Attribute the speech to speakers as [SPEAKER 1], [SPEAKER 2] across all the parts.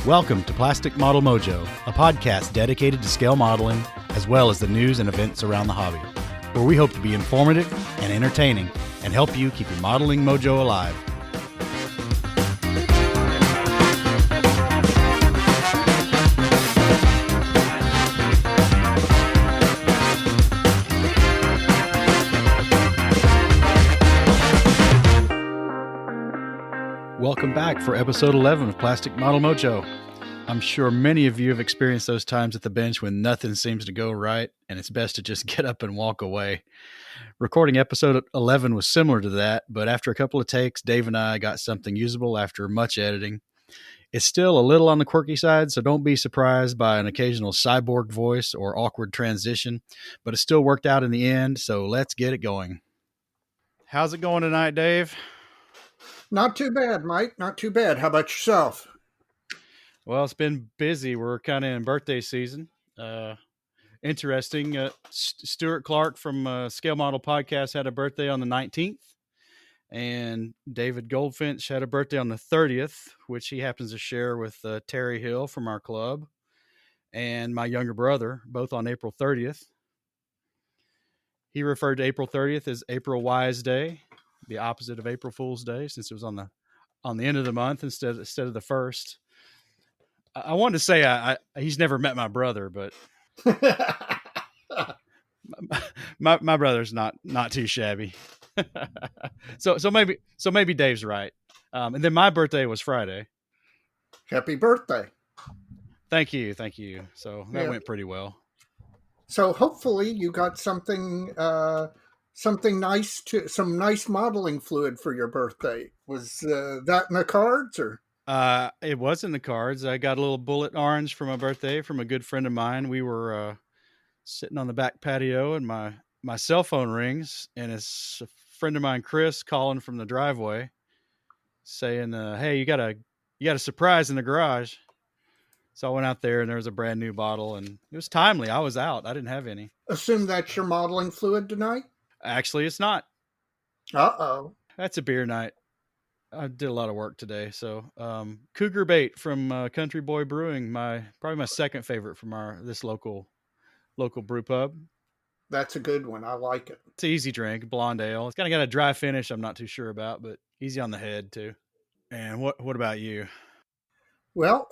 [SPEAKER 1] Welcome to Plastic Model Mojo, a podcast dedicated to scale modeling, as well as the news and events around the hobby, where we hope to be informative and entertaining and help you keep your modeling mojo alive. Welcome back for episode 11 of Plastic Model Mojo. I'm sure many of you have experienced those times at the bench when nothing seems to go right, and it's best to just get up and walk away. Recording episode 11 was similar to that, but after a couple of takes, Dave and I got something usable after much editing. It's still a little on the quirky side, so don't be surprised by an occasional cyborg voice or awkward transition, but it still worked out in the end, so let's get it going. How's it going tonight, Dave?
[SPEAKER 2] Not too bad, Mike. Not too bad. How about yourself?
[SPEAKER 1] Well, it's been busy. We're kind of in birthday season. Interesting. Stuart Clark from Scale Model Podcast had a birthday on the 19th. And David Goldfinch had a birthday on the 30th, which he happens to share with Terry Hill from our club. And my younger brother, both on April 30th. He referred to April 30th as April Wise Day, the opposite of April Fool's Day, since it was on the end of the month instead of the first. I wanted to say he's never met my brother, but my brother's not too shabby. so maybe Dave's right. And then my birthday was Friday.
[SPEAKER 2] Happy birthday.
[SPEAKER 1] Thank you. So that went pretty well.
[SPEAKER 2] So hopefully you got something nice, some nice modeling fluid for your birthday. Was that in the cards or?
[SPEAKER 1] It was in the cards. I got a little bullet orange for my birthday from a good friend of mine. We were sitting on the back patio and my cell phone rings, and it's a friend of mine, Chris, calling from the driveway saying, hey, you got a surprise in the garage. So I went out there and there was a brand new bottle, and it was timely. I was out. I didn't have any.
[SPEAKER 2] Assume that's your modeling fluid tonight?
[SPEAKER 1] Actually, it's not.
[SPEAKER 2] Uh-oh.
[SPEAKER 1] That's a beer night. I did a lot of work today. So Cougar Bait from Country Boy Brewing, probably my second favorite from this local brew pub.
[SPEAKER 2] That's a good one. I like it.
[SPEAKER 1] It's an easy drink, blonde ale. It's kind of got a dry finish I'm not too sure about, but easy on the head too. And what about you?
[SPEAKER 2] Well,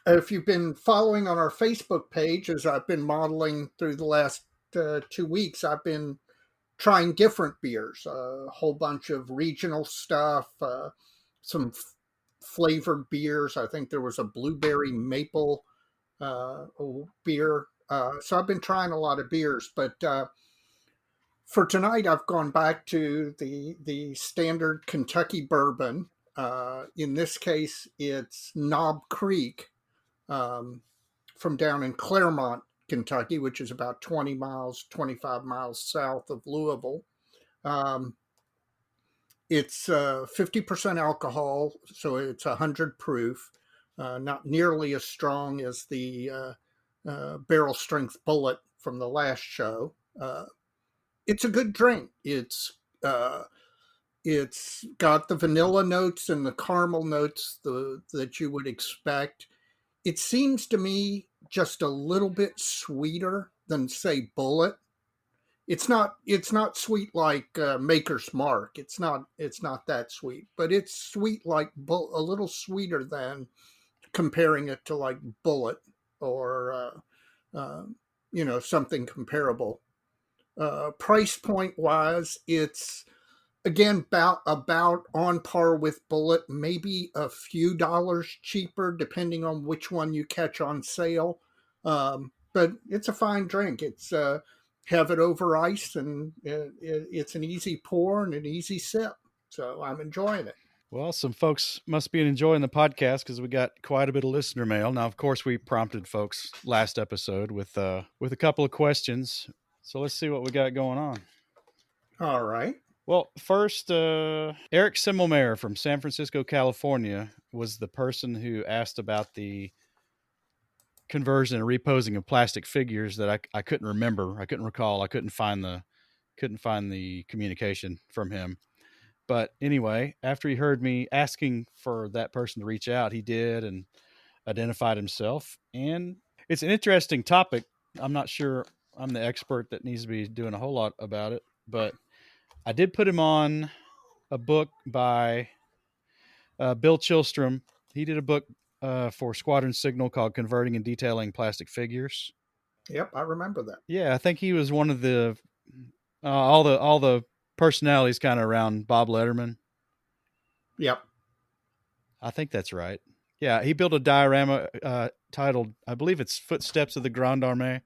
[SPEAKER 2] if you've been following on our Facebook page, as I've been modeling through the last 2 weeks, I've been trying different beers, a whole bunch of regional stuff, some flavored beers. I think there was a blueberry maple beer. So I've been trying a lot of beers, but for tonight, I've gone back to the standard Kentucky bourbon. In this case, it's Knob Creek from down in Claremont, Kentucky, which is about 25 miles south of Louisville. It's 50% alcohol, so it's 100 proof, not nearly as strong as the barrel strength bullet from the last show. It's a good drink. It's got the vanilla notes and the caramel notes that you would expect. It seems to me just a little bit sweeter than, say, Bullet. It's not sweet like Maker's Mark. It's not that sweet, but it's sweet like a little sweeter than comparing it to like Bullet or something comparable. Price point wise, it's again about on par with Bullet, maybe a few dollars cheaper depending on which one you catch on sale. But it's a fine drink. It's have it over ice, and it's an easy pour and an easy sip. So I'm enjoying it.
[SPEAKER 1] Well, some folks must be enjoying the podcast because we got quite a bit of listener mail. Now, of course, we prompted folks last episode with a couple of questions. So let's see what we got going on.
[SPEAKER 2] All right.
[SPEAKER 1] Well, first, Eric Simmelmeyer from San Francisco, California, was the person who asked about the conversion and reposing of plastic figures that I couldn't remember. I couldn't recall. I couldn't find the communication from him. But anyway, after he heard me asking for that person to reach out, he did and identified himself. And it's an interesting topic. I'm not sure I'm the expert that needs to be doing a whole lot about it, but I did put him on a book by Bill Chilstrom. He did a book for Squadron Signal called Converting and Detailing Plastic Figures.
[SPEAKER 2] Yep, I remember that.
[SPEAKER 1] Yeah, I think he was one of the all the personalities kind of around Bob Letterman.
[SPEAKER 2] Yep.
[SPEAKER 1] I think that's right. Yeah, he built a diorama titled, I believe it's Footsteps of the Grande Armée,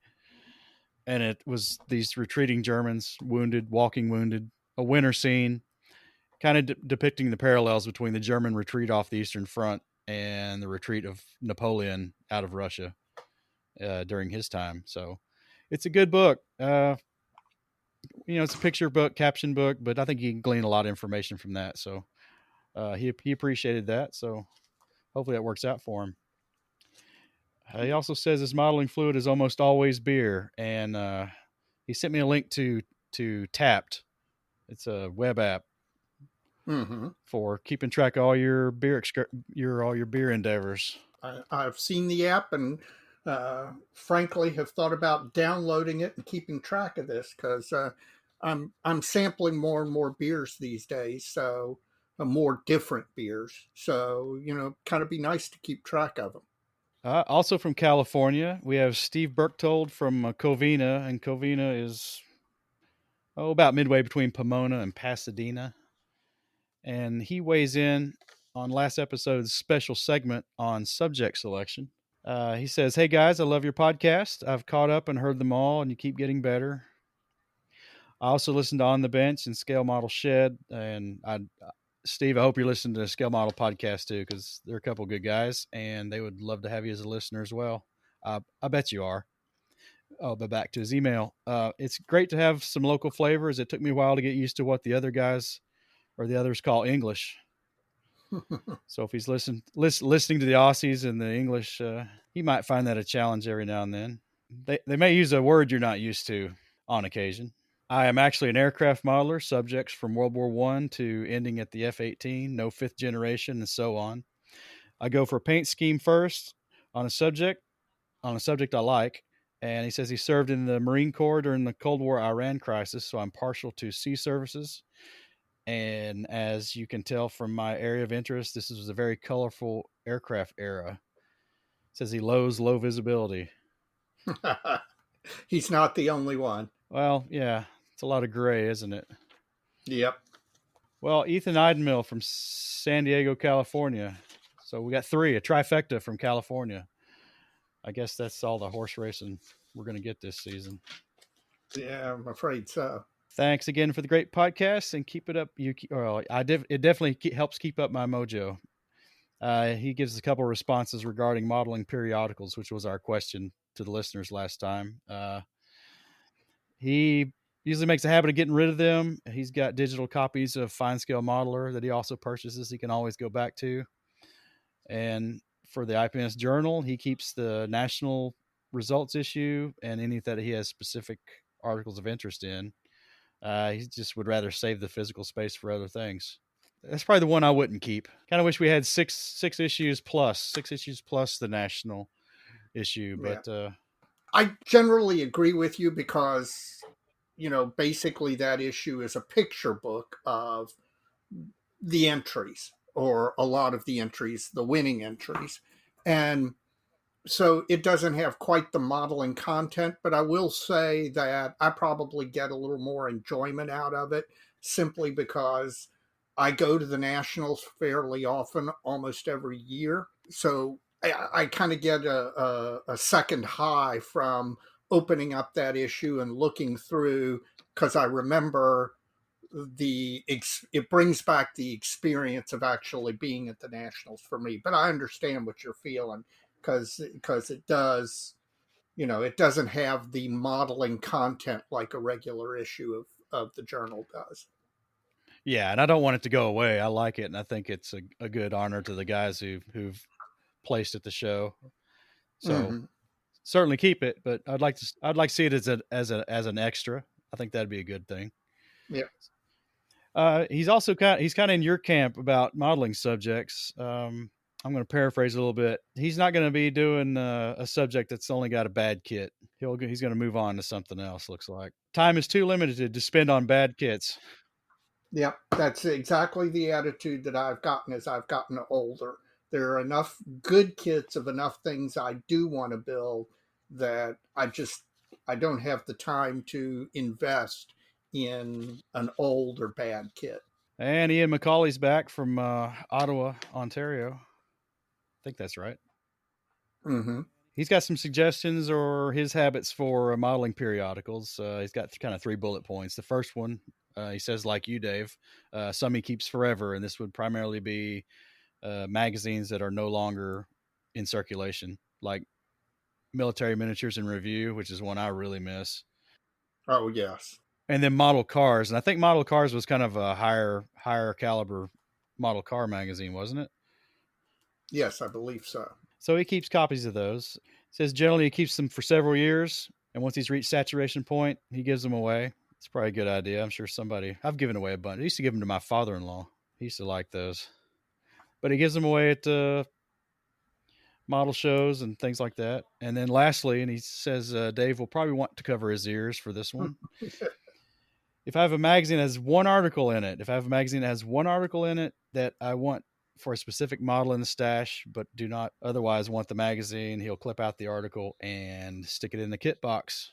[SPEAKER 1] and it was these retreating Germans, wounded, walking wounded, a winter scene, kind of depicting the parallels between the German retreat off the Eastern Front and the retreat of Napoleon out of Russia during his time. So it's a good book. It's a picture book, caption book, but I think you can glean a lot of information from that. So he appreciated that. So hopefully that works out for him. He also says his modeling fluid is almost always beer, and he sent me a link to Tapped. It's a web app for keeping track of all your beer all your beer endeavors.
[SPEAKER 2] I've seen the app and frankly have thought about downloading it and keeping track of this because I'm sampling more and more beers these days, so more different beers. So kind of be nice to keep track of them.
[SPEAKER 1] Also from California, we have Steve Berchtold from Covina, and Covina is about midway between Pomona and Pasadena. And he weighs in on last episode's special segment on subject selection. He says, "Hey guys, I love your podcast. I've caught up and heard them all, and you keep getting better. I also listened to On the Bench and Scale Model Shed, and Steve, I hope you're listening to the Scale Model podcast too, because they're a couple good guys, and they would love to have you as a listener as well. I bet you are." Oh, but back to his email. It's great to have some local flavors. It took me a while to get used to what the other guys or the others call English. So if he's listening to the Aussies and the English, he might find that a challenge every now and then. They may use a word you're not used to on occasion. I am actually an aircraft modeler, subjects from World War I to ending at the F-18, no fifth generation, and so on. I go for a paint scheme first on a subject I like. And he says he served in the Marine Corps during the Cold War Iran crisis, so I'm partial to sea services. And as you can tell from my area of interest, this was a very colorful aircraft era. It says he loathes low visibility.
[SPEAKER 2] He's not the only one.
[SPEAKER 1] Well, yeah, it's a lot of gray, isn't it?
[SPEAKER 2] Yep.
[SPEAKER 1] Well, Ethan Eidenmill from San Diego, California. So we got three, a trifecta from California. I guess that's all the horse racing we're going to get this season.
[SPEAKER 2] Yeah, I'm afraid so.
[SPEAKER 1] Thanks again for the great podcast, and keep it up. It definitely helps keep up my mojo. He gives a couple of responses regarding modeling periodicals, which was our question to the listeners last time. He usually makes a habit of getting rid of them. He's got digital copies of Fine Scale Modeler that he also purchases. He can always go back to. And for the IPNS Journal, he keeps the national results issue and any that he has specific articles of interest in. He just would rather save the physical space for other things. That's probably the one I wouldn't keep. Kind of wish we had six issues plus the national issue. But
[SPEAKER 2] I generally agree with you because, basically that issue is a picture book of the entries or a lot of the entries, the winning entries. And so it doesn't have quite the modeling content, but I will say that I probably get a little more enjoyment out of it simply because I go to the nationals fairly often, almost every year. So I kind of get a second high from opening up that issue and looking through because I remember it brings back the experience of actually being at the nationals for me. But I understand what you're feeling because it does, it doesn't have the modeling content like a regular issue of the journal does.
[SPEAKER 1] Yeah, and I don't want it to go away. I like it, and I think it's a good honor to the guys who've placed at the show. So certainly keep it, but I'd like to see it as an extra. I think that'd be a good thing.
[SPEAKER 2] Yeah.
[SPEAKER 1] He's also he's kind of in your camp about modeling subjects. I'm going to paraphrase a little bit. He's not going to be doing a subject that's only got a bad kit. He's going to move on to something else. Looks like time is too limited to spend on bad kits.
[SPEAKER 2] Yep, that's exactly the attitude that I've gotten as I've gotten older. There are enough good kits of enough things I do want to build that I don't have the time to invest in an old or bad kit.
[SPEAKER 1] And Ian McCauley's back from Ottawa, Ontario. I think that's right.
[SPEAKER 2] Mm-hmm.
[SPEAKER 1] He's got some suggestions or his habits for modeling periodicals. He's got kind of 3 bullet points. The first one, he says, like you, Dave, some he keeps forever, and this would primarily be magazines that are no longer in circulation, like Military Miniatures in Review, which is one I really miss.
[SPEAKER 2] Oh, yes.
[SPEAKER 1] And then Model Cars, and I think Model Cars was kind of a higher caliber model car magazine, wasn't it?
[SPEAKER 2] Yes, I believe so.
[SPEAKER 1] So he keeps copies of those. Says generally he keeps them for several years, and once he's reached saturation point, he gives them away. It's probably a good idea. I'm sure I've given away a bunch. I used to give them to my father-in-law. He used to like those, but he gives them away at model shows and things like that. And then lastly, and he says Dave will probably want to cover his ears for this one. If I have a magazine that has one article in it, that I want for a specific model in the stash, but do not otherwise want the magazine, he'll clip out the article and stick it in the kit box.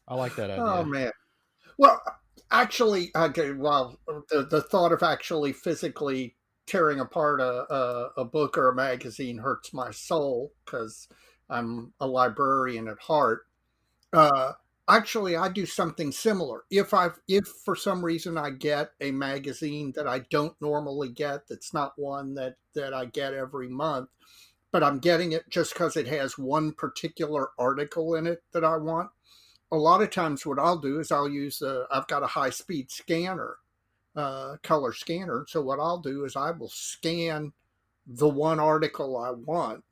[SPEAKER 1] I like that idea.
[SPEAKER 2] Oh, man. Well, actually, well, the thought of actually physically tearing apart a book or a magazine hurts my soul because I'm a librarian at heart. Uh, Actually, I do something similar. If for some reason I get a magazine that I don't normally get, that's not one that I get every month, but I'm getting it just because it has one particular article in it that I want. A lot of times, what I'll do is I've got a high speed scanner, color scanner. So what I'll do is I will scan the one article I want,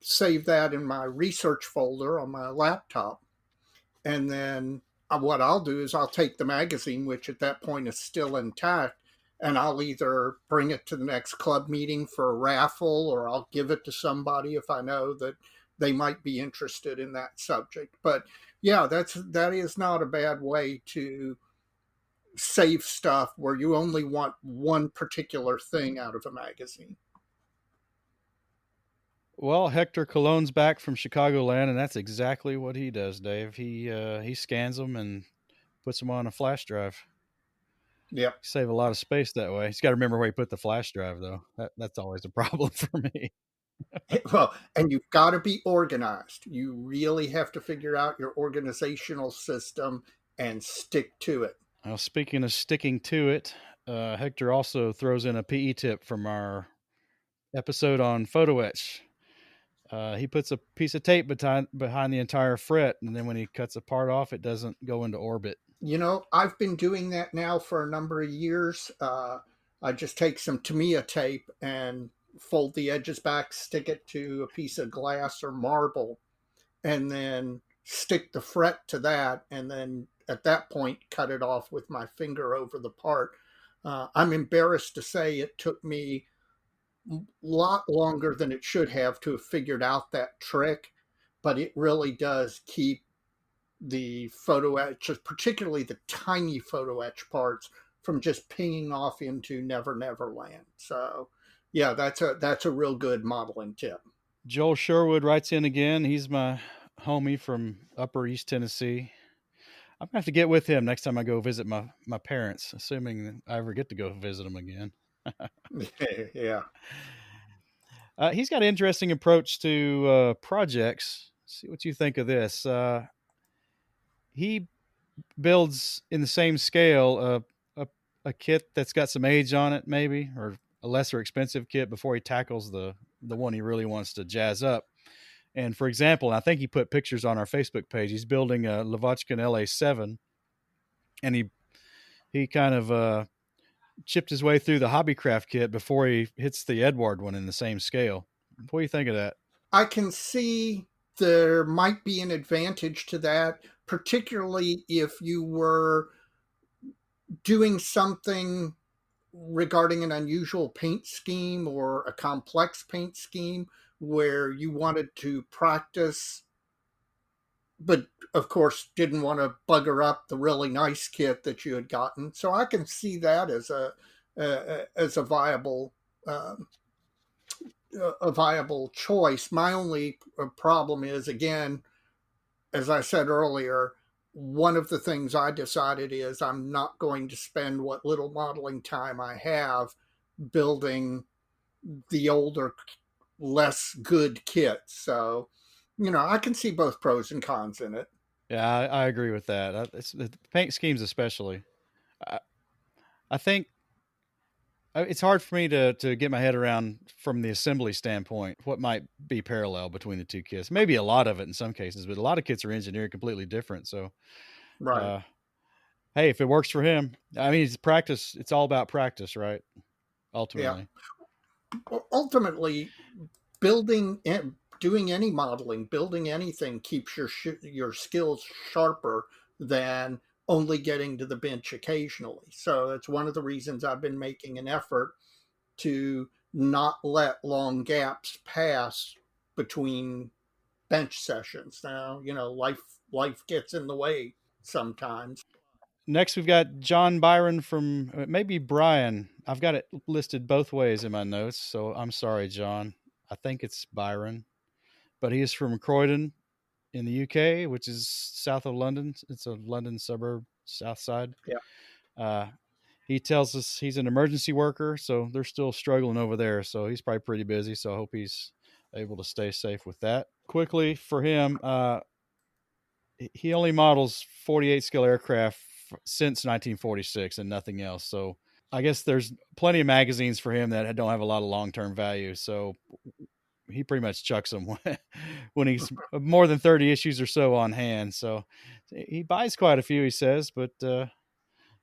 [SPEAKER 2] save that in my research folder on my laptop, and then what I'll do is I'll take the magazine, which at that point is still intact, and I'll either bring it to the next club meeting for a raffle or I'll give it to somebody if I know that they might be interested in that subject. But yeah, that is not a bad way to save stuff where you only want one particular thing out of a magazine.
[SPEAKER 1] Well, Hector Cologne's back from Chicagoland, and that's exactly what he does, Dave. He scans them and puts them on a flash drive.
[SPEAKER 2] Yep.
[SPEAKER 1] Save a lot of space that way. He's got to remember where he put the flash drive, though. That's always a problem for me.
[SPEAKER 2] Well, and you've got to be organized. You really have to figure out your organizational system and stick to it.
[SPEAKER 1] Well, speaking of sticking to it, Hector also throws in a PE tip from our episode on photo etch. He puts a piece of tape behind the entire fret, and then when he cuts a part off, it doesn't go into orbit.
[SPEAKER 2] You know, I've been doing that now for a number of years. I just take some Tamiya tape and fold the edges back, stick it to a piece of glass or marble, and then stick the fret to that, and then at that point cut it off with my finger over the part. I'm embarrassed to say it took me a lot longer than it should have to have figured out that trick, but it really does keep the photo etch, particularly the tiny photo etch parts, from just pinging off into Never Never Land. So yeah, that's a real good modeling tip.
[SPEAKER 1] Joel Sherwood writes in again. He's my homie from Upper East Tennessee. I'm gonna have to get with him next time I go visit my parents, assuming I ever get to go visit them again.
[SPEAKER 2] Yeah.
[SPEAKER 1] He's got an interesting approach to projects. See what you think of this. He builds in the same scale a kit that's got some age on it, maybe, or a lesser expensive kit before he tackles the one he really wants to jazz up. And for example, I think he put pictures on our Facebook page. He's building a Lavochkin LA7, and he kind of chipped his way through the Hobbycraft kit before he hits the Edward one in the same scale. What do you think of that?
[SPEAKER 2] I can see there might be an advantage to that, particularly if you were doing something regarding an unusual paint scheme or a complex paint scheme where you wanted to practice, but of course didn't want to bugger up the really nice kit that you had gotten. So I can see that as a viable um, a viable choice. My only problem is, again, as I said earlier, one of the things I decided is I'm not going to spend what little modeling time I have building the older, less good kits. So, I can see both pros and cons in it.
[SPEAKER 1] Yeah, I agree with that. It's, the paint schemes, especially. I, I think it's hard for me to get my head around from the assembly standpoint what might be parallel between the two kits. Maybe a lot of it in some cases, but a lot of kits are engineered completely different. So,
[SPEAKER 2] Right.
[SPEAKER 1] uh, hey, if it works for him, I mean, it's practice. It's all about practice, right?
[SPEAKER 2] Yeah.
[SPEAKER 1] Ultimately,
[SPEAKER 2] Well, ultimately, building doing any modeling, building anything keeps your skills sharper than only getting to the bench occasionally. So it's one of the reasons I've been making an effort to not let long gaps pass between bench sessions. Now, life gets in the way sometimes.
[SPEAKER 1] next we've got John Byron from maybe Brian. I've got it listed both ways in my notes, so I'm sorry, John. I think it's Byron, but he is from Croydon in the UK, which is south of London. It's a London suburb, south side.
[SPEAKER 2] Yeah.
[SPEAKER 1] Uh, he tells us he's an emergency worker, so they're still struggling over there. So he's probably pretty busy. So I hope he's able to stay safe with that. Quickly for him, he only models 48 scale aircraft since 1946 and nothing else. So I guess there's plenty of magazines for him that don't have a lot of long term value. So he pretty much chucks them when he's more than 30 issues or so on hand. So he buys quite a few, he says, but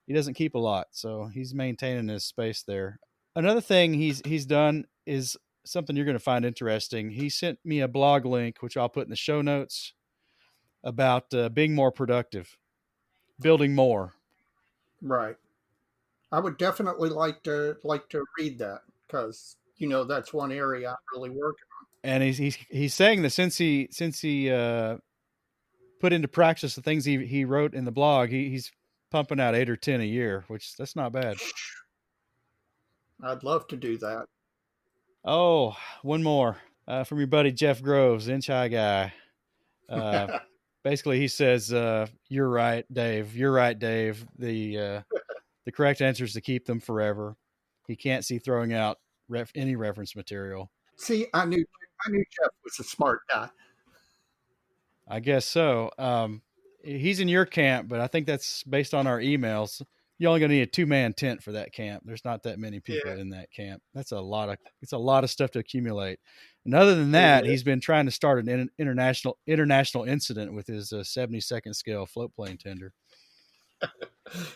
[SPEAKER 1] he doesn't keep a lot. So he's maintaining his space there. Another thing he's done is something you're going to find interesting. He sent me a blog link, which I'll put in the show notes, about being more productive, building more.
[SPEAKER 2] Right. I would definitely like to read that because that's one area I really work.
[SPEAKER 1] And he's saying that since he put into practice the things he wrote in the blog, he's pumping out 8 or 10 a year, which that's not bad.
[SPEAKER 2] I'd love to do that.
[SPEAKER 1] Oh, one more from your buddy Jeff Groves, Inch High guy. Uh, Basically, he says, "You're right, Dave. You're right, Dave. The correct answer is to keep them forever. He can't see throwing out any reference material.
[SPEAKER 2] See, I knew Jeff was a smart guy.
[SPEAKER 1] I guess so. He's in your camp, but I think that's based on our emails. You're only going to need a 2-man tent for that camp. There's not that many people
[SPEAKER 2] Yeah,
[SPEAKER 1] in that camp. That's a lot of it's a lot of stuff to accumulate. And other than
[SPEAKER 2] it
[SPEAKER 1] that,
[SPEAKER 2] is.
[SPEAKER 1] he's been trying to start an international incident with his 72nd scale float plane tender.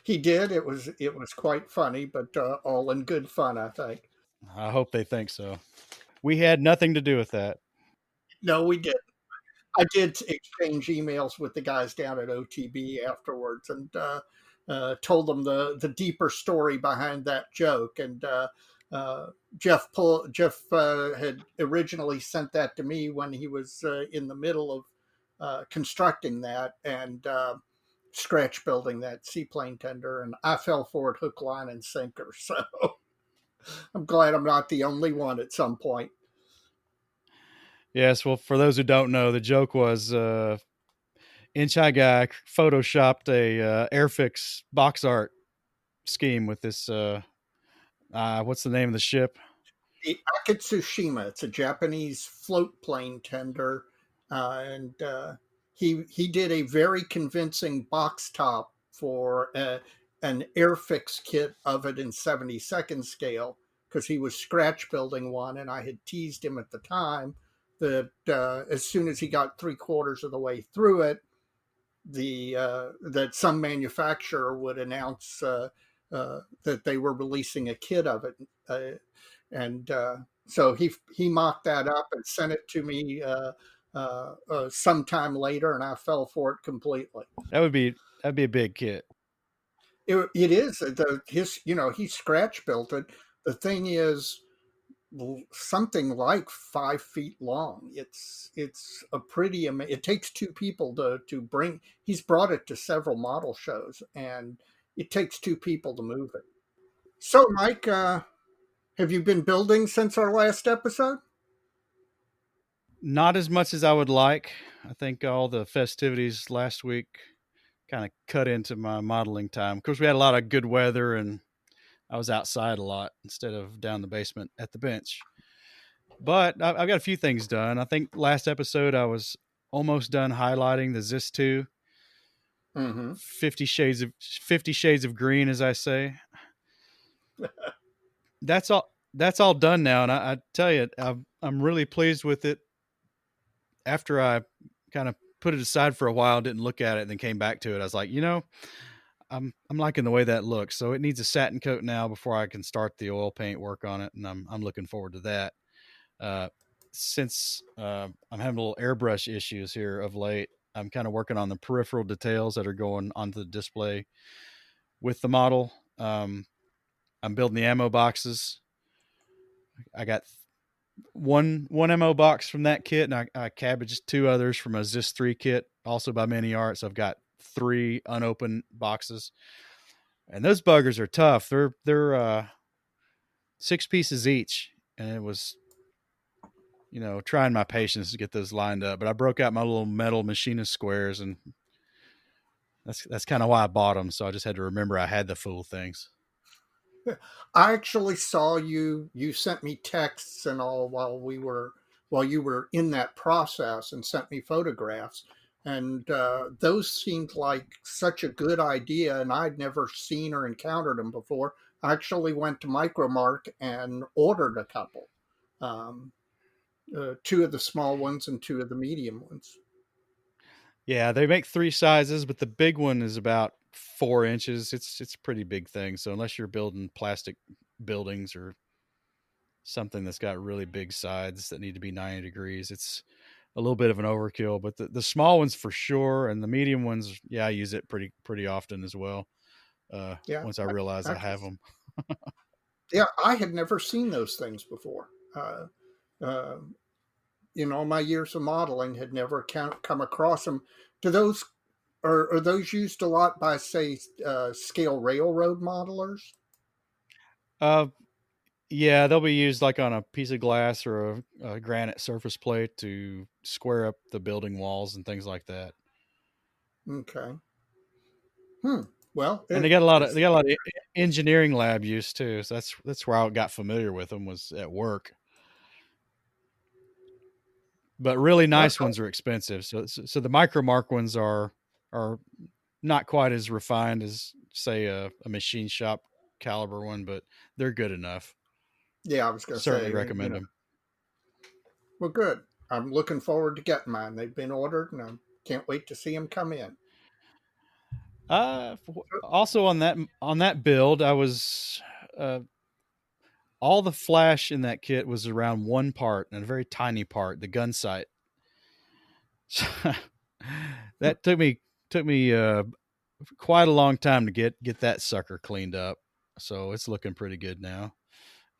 [SPEAKER 2] He did. It was quite funny, but all in good fun, I think.
[SPEAKER 1] I hope they think so. We had nothing to do with that.
[SPEAKER 2] No, we did. I did exchange emails with the guys down at OTB afterwards, and told them the deeper story behind that joke. And uh, Jeff had originally sent that to me when he was in the middle of constructing that and scratch building that seaplane tender, and I fell for it hook, line, and sinker. So I'm glad I'm not the only one at some point.
[SPEAKER 1] Yes, well, for those who don't know, the joke was Inch High guy photoshopped a Airfix box art scheme with this. What's the name of the ship?
[SPEAKER 2] The Akitsushima. It's a Japanese float plane tender, and he did a very convincing box top for an Airfix kit of it in 72nd scale because he was scratch building one, and I had teased him at the time that as soon as he got 3/4 of the way through it, the that some manufacturer would announce that they were releasing a kit of it, and so he mocked that up and sent it to me sometime later, and I fell for it completely.
[SPEAKER 1] That'd be a big kit.
[SPEAKER 2] It is he scratch built it. The thing is something like 5 feet long. It's a pretty it takes two people to bring. He's brought it to several model shows, and it takes two people to move it. So, Mike, have you been building since our last episode?
[SPEAKER 1] Not as much as I would like. I think all the festivities last week kind of cut into my modeling time. Of course, we had a lot of good weather and I was outside a lot instead of down the basement at the bench. But I've got a few things done. I think last episode I was almost done highlighting the Zis 2
[SPEAKER 2] Mm-hmm.
[SPEAKER 1] 50 shades of green, as I say. That's all done now, and I tell you, I'm really pleased with it. After I kind of put it aside for a while, didn't look at it, and then came back to it, I was like, I'm liking the way that looks. So it needs a satin coat now before I can start the oil paint work on it, and I'm looking forward to that. Uh, since I'm having a little airbrush issues here of late, I'm kind of working on the peripheral details that are going onto the display with the model. I'm building the ammo boxes. I got one ammo box from that kit, and I cabbaged two others from a Zis 3 kit, also by Mini Arts. I've got three unopened boxes, and those buggers are tough. They're 6 pieces each, and it was trying my patience to get those lined up. But I broke out my little metal machinist squares, and that's kind of why I bought them. So I just had to remember I had the full things.
[SPEAKER 2] I actually saw you sent me texts and all while you were in that process, and sent me photographs, and those seemed like such a good idea, and I'd never seen or encountered them before. I actually went to Micromark and ordered a couple, um, two of the small ones and two of the medium ones.
[SPEAKER 1] Yeah, they make three sizes, but the big one is about 4 inches. It's a pretty big thing. So unless you're building plastic buildings or something that's got really big sides that need to be 90 degrees, it's a little bit of an overkill. But the small ones for sure, and the medium ones, yeah, I use it pretty often as well.
[SPEAKER 2] Yeah,
[SPEAKER 1] Once I realize I
[SPEAKER 2] actually,
[SPEAKER 1] have them.
[SPEAKER 2] yeah, I had never seen those things before. Uh, in all my years of modeling, had never come across them. Do those are those used a lot by, say, scale railroad modelers?
[SPEAKER 1] Uh, yeah, they'll be used like on a piece of glass or a granite surface plate to square up the building walls and things like that.
[SPEAKER 2] Okay. Hmm. Well,
[SPEAKER 1] And
[SPEAKER 2] it's
[SPEAKER 1] they got a lot of engineering lab use too. So that's where I got familiar with them, was at work. But really nice
[SPEAKER 2] that's
[SPEAKER 1] ones are expensive. So the micro mark ones are not quite as refined as, say, a machine shop caliber one, but they're good enough.
[SPEAKER 2] yeah. I was going to
[SPEAKER 1] Certainly
[SPEAKER 2] say,
[SPEAKER 1] recommend them.
[SPEAKER 2] well, good. I'm looking forward to getting mine. They've been ordered, and I can't wait to see them come in.
[SPEAKER 1] Uh, Also on that build, I was uh, all the flash in that kit was around one part, and a very tiny part, the gun sight. That took me quite a long time to get that sucker cleaned up. So it's looking pretty good now.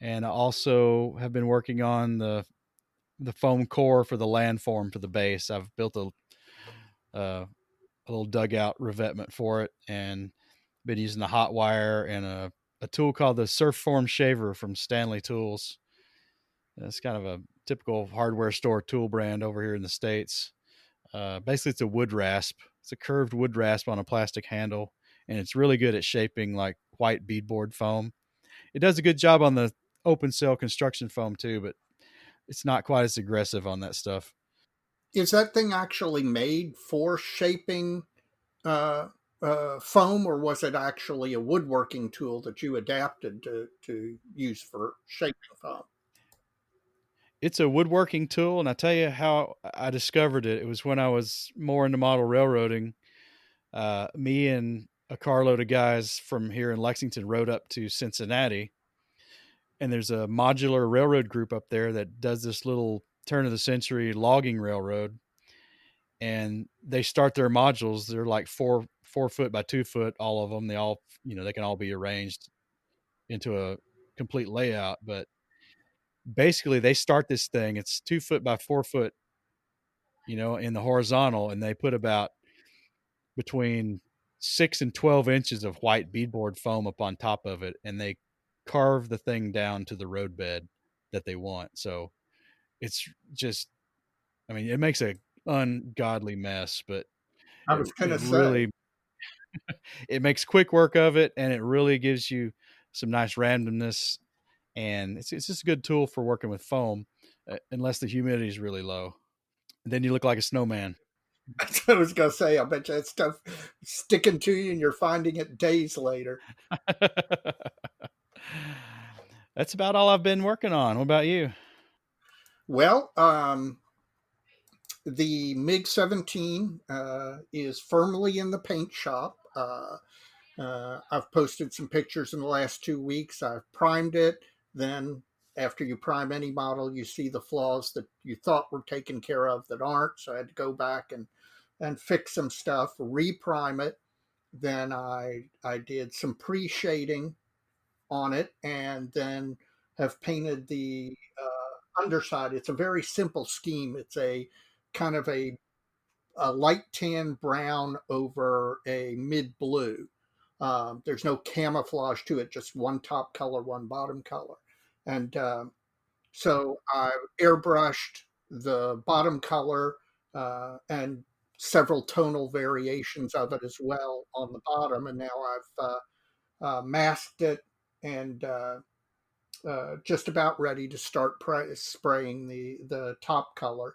[SPEAKER 1] And I also have been working on the foam core for the landform for the base. I've built a little dugout revetment for it, and been using the hot wire and a tool called the Surform Shaver from Stanley Tools. It's kind of a typical hardware store tool brand over here in the States. Basically, it's a wood rasp. It's a curved wood rasp on a plastic handle, and it's really good at shaping like white beadboard foam. It does a good job on the open cell construction foam too, but it's not quite as aggressive on that stuff.
[SPEAKER 2] Is that thing actually made for shaping uh, foam, or was it actually a woodworking tool that you adapted to use for shaping foam?
[SPEAKER 1] It's a woodworking tool, and I tell you how I discovered it. It was when I was more into model railroading. Me and a carload of guys from here in Lexington rode up to Cincinnati, and there's a modular railroad group up there that does this little turn of the century logging railroad, and they start their modules. They're like 4 foot by 2 foot, all of them. They all, they can all be arranged into a complete layout. But basically, they start this thing. It's 2 foot by 4 foot, in the horizontal, and they put about between 6 and 12 inches of white beadboard foam up on top of it, and they carve the thing down to the roadbed that they want. So it's just, I mean, it makes a ungodly mess, but
[SPEAKER 2] I
[SPEAKER 1] it
[SPEAKER 2] was going
[SPEAKER 1] it
[SPEAKER 2] to say,
[SPEAKER 1] really it makes quick work of it, and it really gives you some nice randomness, and it's just a good tool for working with foam, unless the humidity is really low. And then you look like a snowman.
[SPEAKER 2] I was going to say, I bet you that stuff sticking to you and you're finding it days later.
[SPEAKER 1] That's about all I've been working on. What about you?
[SPEAKER 2] Well, the MiG 17 is firmly in the paint shop. I've posted some pictures in the last 2 weeks. I've primed it. Then, after you prime any model, you see the flaws that you thought were taken care of that aren't. So I had to go back and fix some stuff, reprime it. Then I did some pre shading on it, and then have painted the underside. It's a very simple scheme. It's a kind of a light tan brown over a mid blue. There's no camouflage to it, just one top color, one bottom color. And so I airbrushed the bottom color and several tonal variations of it as well on the bottom. And now I've masked it and just about ready to start spraying the top color.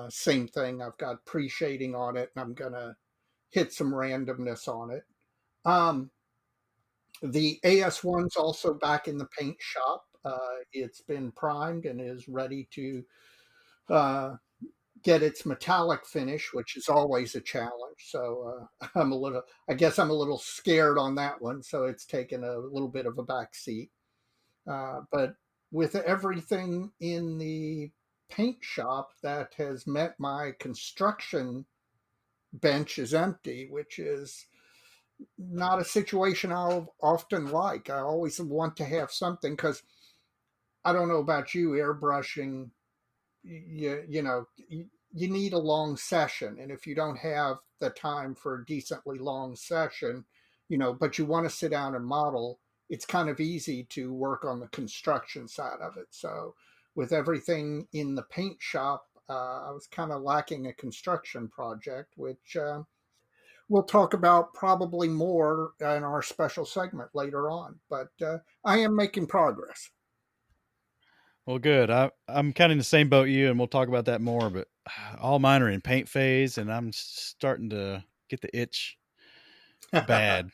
[SPEAKER 2] Same thing. I've got pre shading on it, and I'm gonna hit some randomness on it. Um, the AS1's also back in the paint shop. It's been primed and is ready to uh, get its metallic finish, which is always a challenge. So I guess I'm a little scared on that one. So it's taken a little bit of a back seat. But with everything in the paint shop that has met my construction bench is empty, which is not a situation I'll often like. I always want to have something because I don't know about you, airbrushing, you need a long session. And if you don't have the time for a decently long session, but you want to sit down and model, it's kind of easy to work on the construction side of it. So with everything in the paint shop, I was kind of lacking a construction project, which we'll talk about probably more in our special segment later on. But I am making progress.
[SPEAKER 1] Well, good. I'm kind of in the same boat you, and we'll talk about that more. But all mine are in paint phase, and I'm starting to get the itch bad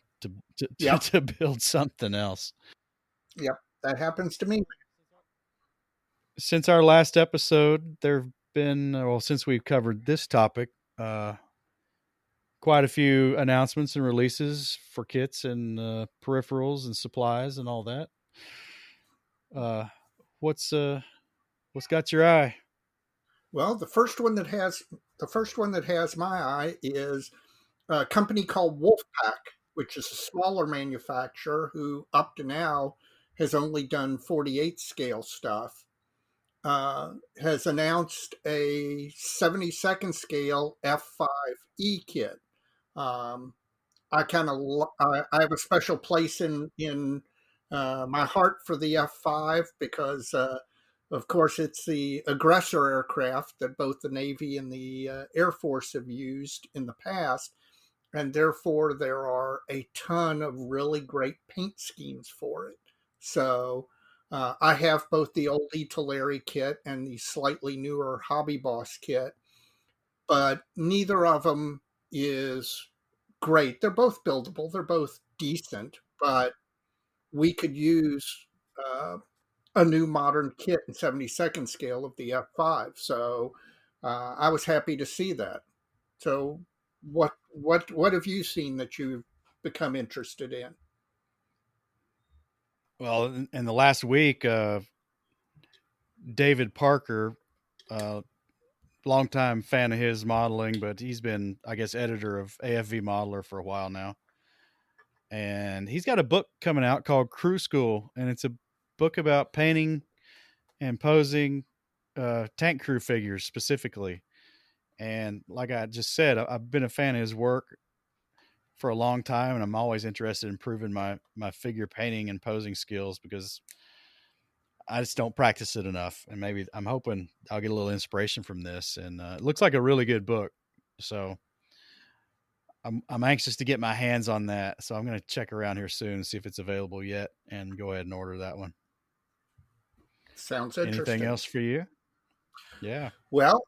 [SPEAKER 2] Yep.
[SPEAKER 1] to build something else.
[SPEAKER 2] Yep. That happens to me.
[SPEAKER 1] Since our last episode, there've been, well, since we've covered this topic, uh, quite a few announcements and releases for kits and peripherals and supplies and all that. Uh, what's what's got your eye?
[SPEAKER 2] Well, the first one that has my eye is a company called Wolfpack, which is a smaller manufacturer who up to now has only done 48 scale stuff. Has announced a 72nd scale F5E kit. Um, I have a special place in my heart for the F5 because of course it's the aggressor aircraft that both the Navy and the Air Force have used in the past, and therefore there are a ton of really great paint schemes for it. So I have both the old Tulare kit and the slightly newer Hobby Boss kit, but neither of them is great. They're both buildable, they're both decent, but we could use uh, a new modern kit in 72nd scale of the F5. So I was happy to see that. So what have you seen that you've become interested in?
[SPEAKER 1] Well, in the last week, David Parker, uh, longtime fan of his modeling, but he's been, I guess, editor of AFV Modeler for a while now. And he's got a book coming out called Crew School, and it's a book about painting and posing tank crew figures specifically. And like I just said, I've been a fan of his work for a long time, and I'm always interested in improving my figure painting and posing skills because I just don't practice it enough. And maybe I'm hoping I'll get a little inspiration from this. And it looks like a really good book, so I'm anxious to get my hands on that. So I'm going to check around here soon and see if it's available yet, and go ahead and order that one.
[SPEAKER 2] Sounds
[SPEAKER 1] Anything
[SPEAKER 2] interesting.
[SPEAKER 1] else for you? Yeah.
[SPEAKER 2] Well,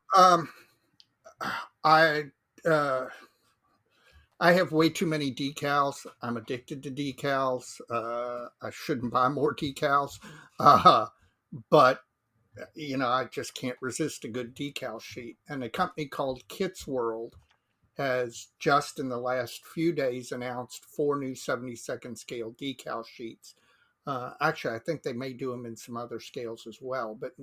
[SPEAKER 2] I uh, I have way too many decals. I'm addicted to decals. I shouldn't buy more decals, uh, but I just can't resist a good decal sheet. And a company called Kits World has just in the last few days announced 4 new 72nd scale decal sheets. Actually, I think they may do them in some other scales as well, but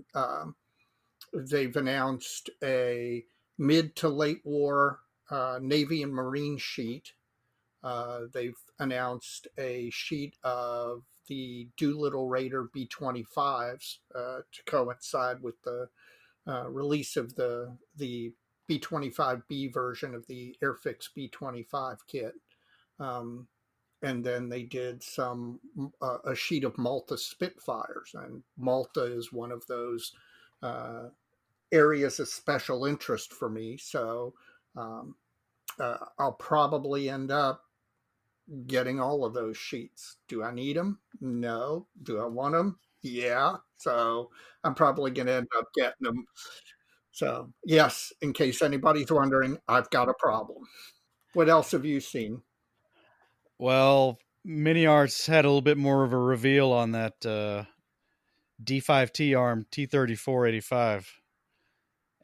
[SPEAKER 2] they've announced a mid to late war Navy and Marine sheet. They've announced a sheet of the Doolittle Raider B-25s to coincide with the release of the B-25B version of the Airfix B-25 kit. Um, and then they did a sheet of Malta Spitfires, and Malta is one of those uh, areas of special interest for me. So um, I'll probably end up getting all of those sheets. Do I need them? No. Do I want them? Yeah. So I'm probably going to end up getting them. So, yes, in case anybody's wondering, I've got a problem. What else have you seen?
[SPEAKER 1] Well, Mini Arts had a little bit more of a reveal on that D5T arm T3485,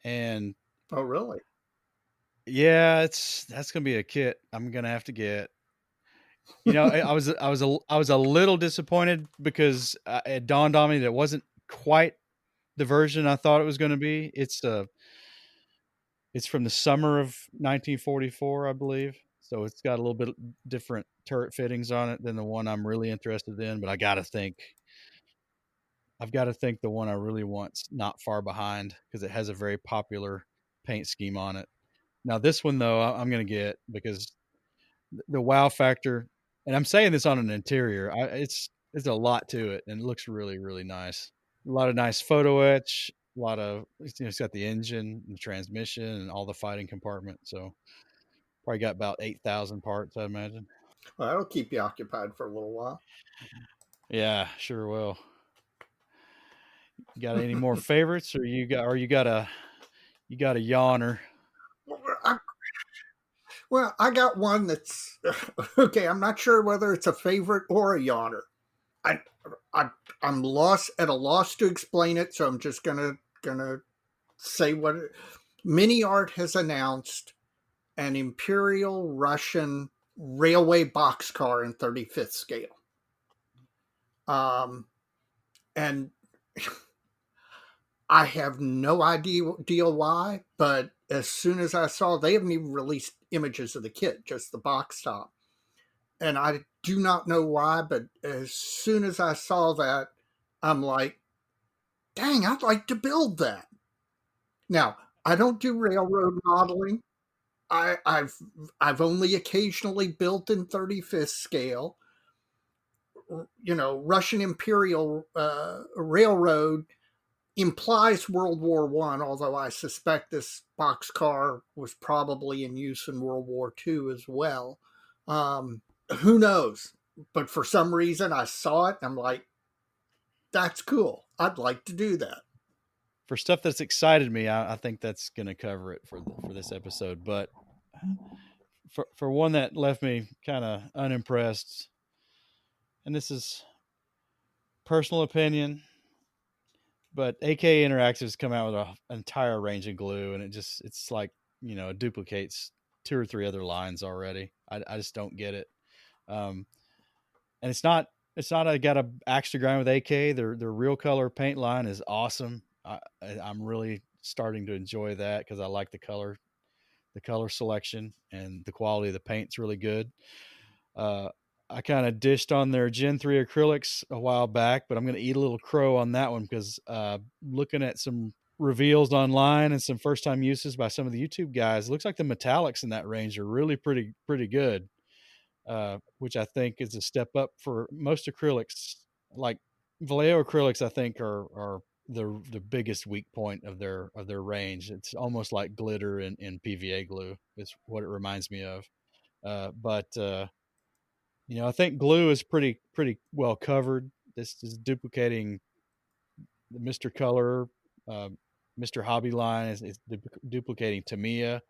[SPEAKER 1] and
[SPEAKER 2] Oh, really?
[SPEAKER 1] yeah, that's gonna be a kit I'm gonna have to get. I was a little disappointed because it dawned on me that it wasn't quite the version I thought it was going to be. It's from the summer of 1944, I believe. So it's got a little bit different turret fittings on it than the one I'm really interested in. But I've got to think the one I really want's not far behind because it has a very popular paint scheme on it. Now this one though, I'm going to get because the wow factor, and I'm saying this on an interior. It's a lot to it, and it looks really really nice. A lot of nice photo etch. A lot of it's got the engine and the transmission and all the fighting compartment. So probably got about 8,000 parts, I imagine.
[SPEAKER 2] Well, that'll keep you occupied for a little while.
[SPEAKER 1] Yeah, sure will. You got any more favorites, or you got a yawner?
[SPEAKER 2] I, well, I got one that's okay. I'm not sure whether it's a favorite or a yawner. I, I I'm lost at a loss to explain it, so I'm just gonna say what Mini Art has announced an Imperial Russian railway boxcar in 35th scale. Um, and I have no idea why, but as soon as I saw, they haven't even released images of the kit, just the box top. And I do not know why, but as soon as I saw that, I'm like, dang, I'd like to build that. Now, I don't do railroad modeling. I've only occasionally built in 35th scale. Russian Imperial Railroad implies World War One, although I suspect this boxcar was probably in use in World War II as well. Who knows? But for some reason, I saw it. And I'm like, that's cool. I'd like to do that.
[SPEAKER 1] For stuff that's excited me, I think that's going to cover it for this episode. But for one that left me kind of unimpressed, and this is personal opinion, but AK Interactive's come out with an entire range of glue, and it's like it duplicates two or three other lines already. I just don't get it. Um, and it's not I got a axe to grind with AK. Their real color paint line is awesome. I'm really starting to enjoy that because I like the color selection, and the quality of the paint's really good. Uh, I kind of dished on their Gen 3 acrylics a while back, but I'm going to eat a little crow on that one because looking at some reveals online and some first time uses by some of the YouTube guys, it looks like the metallics in that range are really pretty good, which I think is a step up for most acrylics. Like Vallejo acrylics, I think are the biggest weak point of their range. It's almost like glitter in PVA glue is what it reminds me of. But I think glue is pretty well covered. This is duplicating the Mr. Color, uh, Mr. Hobby line is duplicating Tamiya.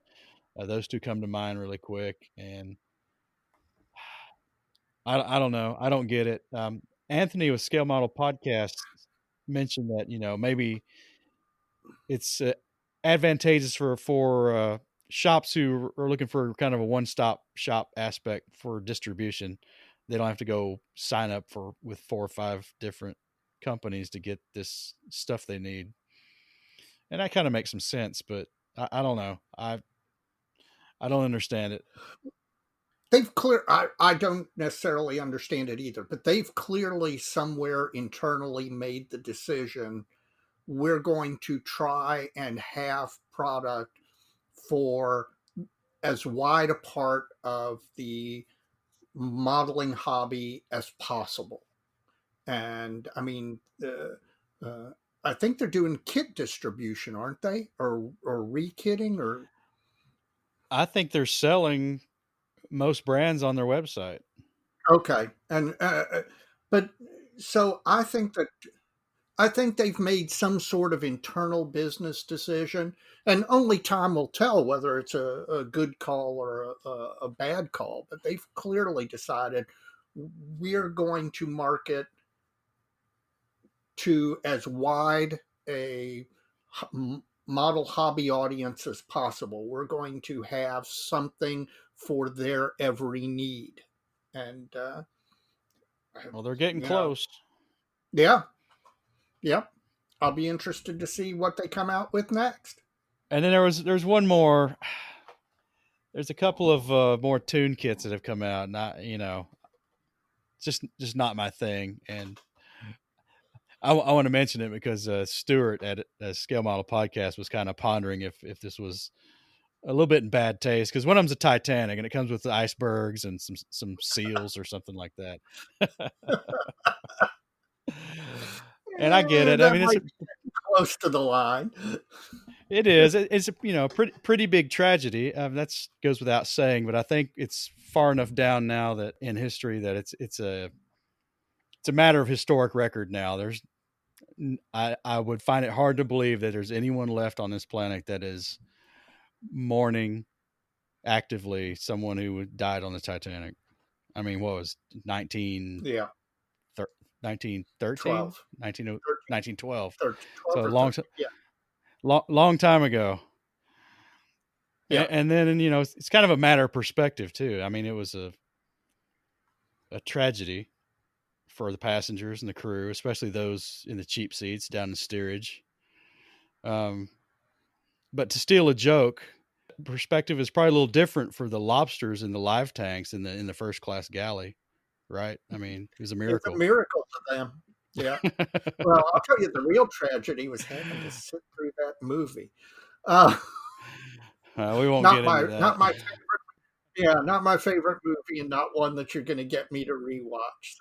[SPEAKER 1] Those two come to mind really quick, and I don't know. I don't get it. Anthony with Scale Model Podcast mentioned that maybe it's advantageous for shops who are looking for kind of a one-stop shop aspect for distribution. They don't have to go sign up with 4 or 5 different companies to get this stuff they need, and that kind of makes some sense. But I don't know. I don't understand it.
[SPEAKER 2] I don't necessarily understand it either, but they've clearly somewhere internally made the decision, we're going to try and have product for as wide a part of the modeling hobby as possible. And I mean, I think they're doing kit distribution, aren't they? Or rekitting, or
[SPEAKER 1] I think they're selling most brands on their website.
[SPEAKER 2] okay. And but so I think they've made some sort of internal business decision, and only time will tell whether it's a good call or a bad call. But they've clearly decided we're going to market to as wide a model hobby audience as possible. We're going to have something for their every need. And,
[SPEAKER 1] Well, they're getting
[SPEAKER 2] you know,
[SPEAKER 1] close.
[SPEAKER 2] yeah, yeah. I'll be interested to see what they come out with next.
[SPEAKER 1] And then there's one more. There's a couple of more tune kits that have come out. Not just not my thing. And I want to mention it because Stuart at Scale Model Podcast was kind of pondering if this was a little bit in bad taste, because one of them's a Titanic and it comes with the icebergs and some seals or something like that. And I get it. I
[SPEAKER 2] That
[SPEAKER 1] mean,
[SPEAKER 2] might be close to the line.
[SPEAKER 1] it's a pretty big tragedy. That's goes without saying, but I think it's far enough down now that in history that it's a matter of historic record now. I would find it hard to believe that there's anyone left on this planet that is mourning actively someone who died on the Titanic. I mean, what was 19
[SPEAKER 2] Yeah,
[SPEAKER 1] 1913
[SPEAKER 2] 12,
[SPEAKER 1] 1912,
[SPEAKER 2] 13, 12
[SPEAKER 1] so a
[SPEAKER 2] or 13. Yeah,
[SPEAKER 1] long time ago.
[SPEAKER 2] yeah.
[SPEAKER 1] And then it's kind of a matter of perspective too. I mean, it was a tragedy for the passengers and the crew, especially those in the cheap seats down in steerage. But to steal a joke, perspective is probably a little different for the lobsters in the live tanks in the first class galley, right? I mean, it was a
[SPEAKER 2] It's a
[SPEAKER 1] miracle.
[SPEAKER 2] miracle to them. Yeah. Well, I'll tell you, the real tragedy was having to sit through that movie. Uh,
[SPEAKER 1] We won't get into that.
[SPEAKER 2] not my yeah, not my favorite movie, and not one that you're going to get me to rewatch.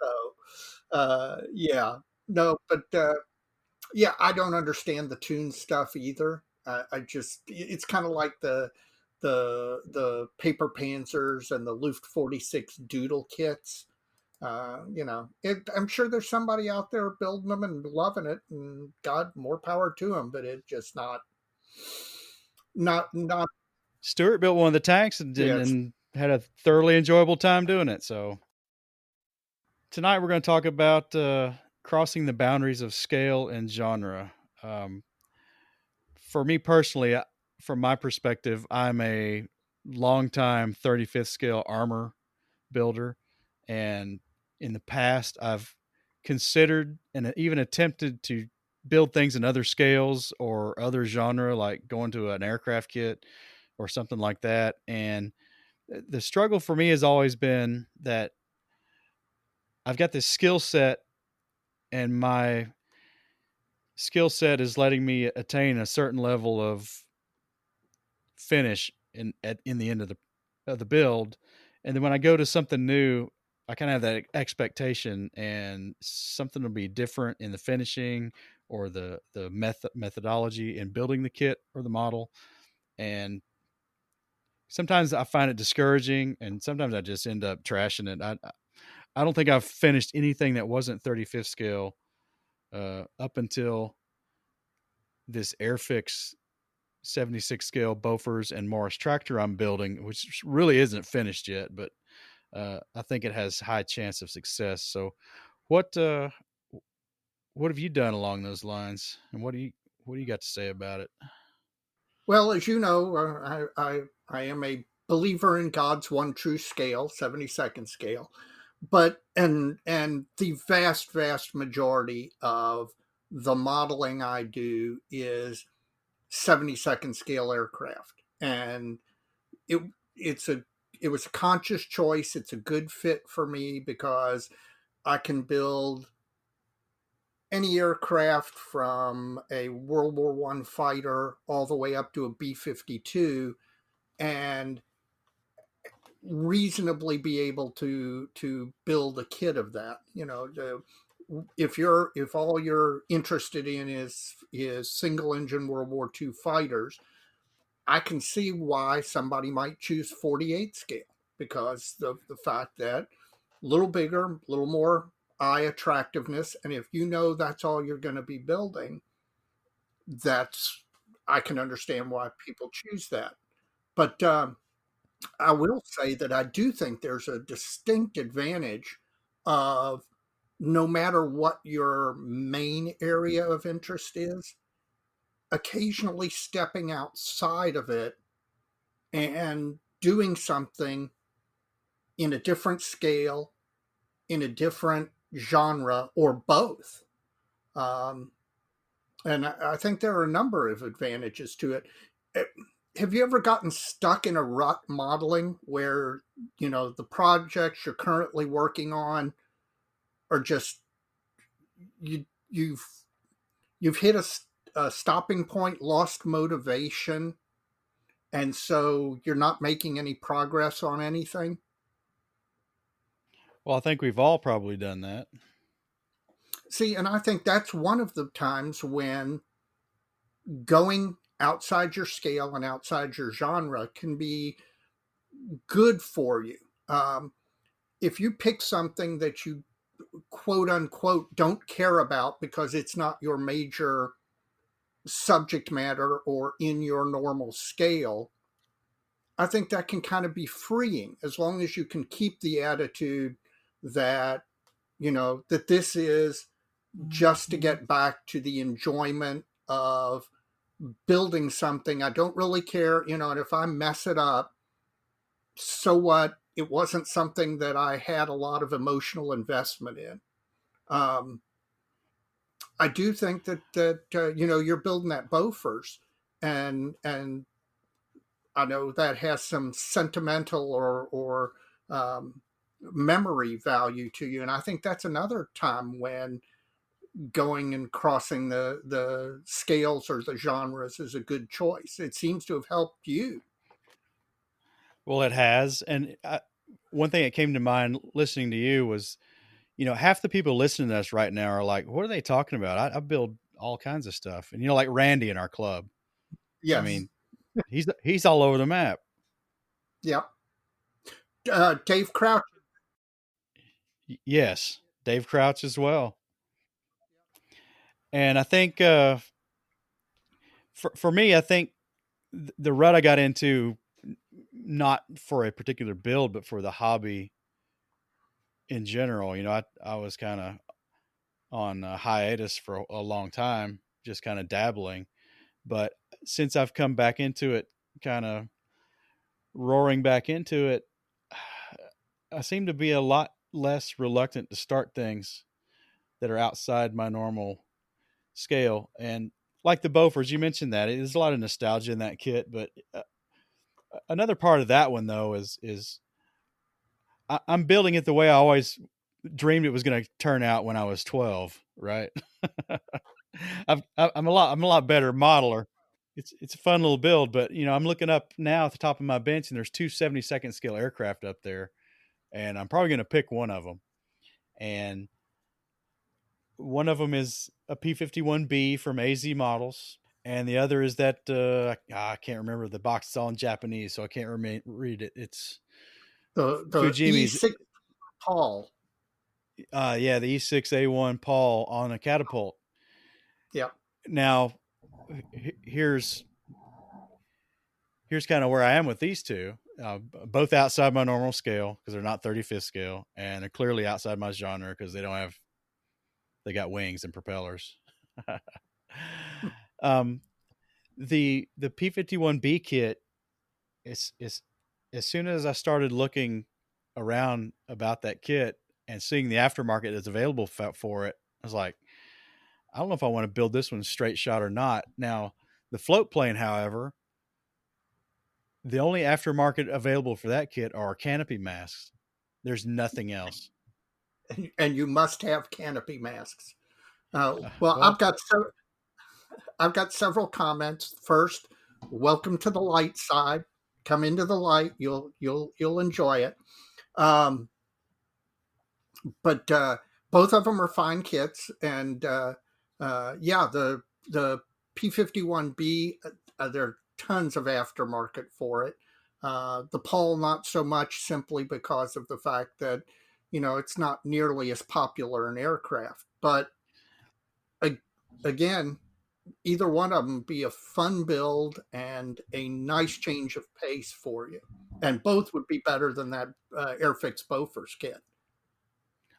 [SPEAKER 2] So, yeah, no, but yeah, I don't understand the tune stuff either. I just it's kind of like the paper panzers and the Luft 46 doodle kits. I'm sure there's somebody out there building them and loving it, and God, more power to them. But it just not.
[SPEAKER 1] Stuart built one of the tanks and
[SPEAKER 2] Yeah,
[SPEAKER 1] had a thoroughly enjoyable time doing it. So tonight we're going to talk about crossing the boundaries of scale and genre. Um, for me personally, from my perspective, I'm a longtime 35th scale armor builder, and in the past, I've considered and even attempted to build things in other scales or other genre, like going to an aircraft kit or something like that. And the struggle for me has always been that I've got this skill set, and my skill set is letting me attain a certain level of finish in the end of the build. And then when I go to something new, I kind of have that expectation, and something will be different in the finishing or the methodology in building the kit or the model. And sometimes I find it discouraging, and sometimes I just end up trashing it. I don't think I've finished anything that wasn't 35th scale up until this Airfix 76 scale Bofors and Morris tractor I'm building, which really isn't finished yet, but I think it has high chance of success. So, what uh, what have you done along those lines, and what do you got to say about it?
[SPEAKER 2] Well, as you know, I am a believer in God's one true scale, 72nd scale, but and the vast majority of the modeling I do is 72nd scale aircraft, and it it's a it was a conscious choice. It's a good fit for me because I can build any aircraft from a World War One fighter all the way up to a B-52, and reasonably be able to build a kit of that. If all you're interested in is single engine World War II fighters, I can see why somebody might choose 48 scale, because the fact that a little bigger, a little more eye attractiveness, and if you know that's all you're going to be building, that's I can understand why people choose that. But I will say that I do think there's a distinct advantage of, no matter what your main area of interest is, occasionally stepping outside of it and doing something in a different scale, in a different genre, or both. Um, and I think there are a number of advantages to it. Eh, Have you ever gotten stuck in a rut modeling where, the projects you're currently working on are just, you you've hit a stopping point, lost motivation, and so you're not making any progress on anything?
[SPEAKER 1] Well, I think we've all probably done that.
[SPEAKER 2] See, and I think that's one of the times when going outside your scale and outside your genre can be good for you. Um, if you pick something that you quote unquote don't care about because it's not your major subject matter or in your normal scale, I think that can kind of be freeing, as long as you can keep the attitude that, that this is just to get back to the enjoyment of building something. I don't really care, and if I mess it up, so what? It wasn't something that I had a lot of emotional investment in. Um, I do think that you're building that Bofors, and I know that has some sentimental or memory value to you, and I think that's another time when going and crossing the scales or the genres is a good choice. It seems to have helped you.
[SPEAKER 1] Well, it has, and one thing that came to mind listening to you was, half the people listening to us right now are like, "What are they talking about?" I build all kinds of stuff, and like Randy in our club. I
[SPEAKER 2] Yes.
[SPEAKER 1] mean, he's all over the map.
[SPEAKER 2] Yep. Dave Crouch.
[SPEAKER 1] Yes, Dave Crouch as well. And I think for me, I think the rut I got into, not for a particular build, but for the hobby in general. I was kind of on a hiatus for a long time, just kind of dabbling. But since I've come back into it, kind of roaring back into it, I seem to be a lot less reluctant to start things that are outside my normal scale. And like the Beauforts, you mentioned that there's a lot of nostalgia in that kit. But another part of that one though is I'm building it the way I always dreamed it was going to turn out when I was 12. Right. I'm a lot better modeler. It's a fun little build, but I'm looking up now at the top of my bench, and there's two 72nd scale aircraft up there, and I'm probably going to pick one of them. And one of them is a P-51B from AZ Models, and the other is that I can't remember, the box is all in Japanese, so I can't read it. It's
[SPEAKER 2] The
[SPEAKER 1] Fujimi's.
[SPEAKER 2] E6 Paul.
[SPEAKER 1] Yeah, the E6A1 Paul on a catapult.
[SPEAKER 2] Yeah.
[SPEAKER 1] Now, here's kind of where I am with these two. Both outside my normal scale because they're not 35th scale, and they're clearly outside my genre because they got wings and propellers. The P-51B kit is as soon as I started looking around about that kit and seeing the aftermarket that's available for it, I was like, I don't know if I want to build this one straight shot or not. Now, the float plane, however, the only aftermarket available for that kit are canopy masks. There's nothing else.
[SPEAKER 2] And you must have canopy masks. Well,
[SPEAKER 1] Well,
[SPEAKER 2] I've got several comments. First, welcome to the light side. Come into the light. You'll enjoy it. Um, but both of them are fine kits, and yeah, the P-51B, there are tons of aftermarket for it. The Paul, not so much, simply because of the fact that it's not nearly as popular an aircraft. But again, either one of them be a fun build and a nice change of pace for you, and both would be better than that Airfix Beaufort's kit.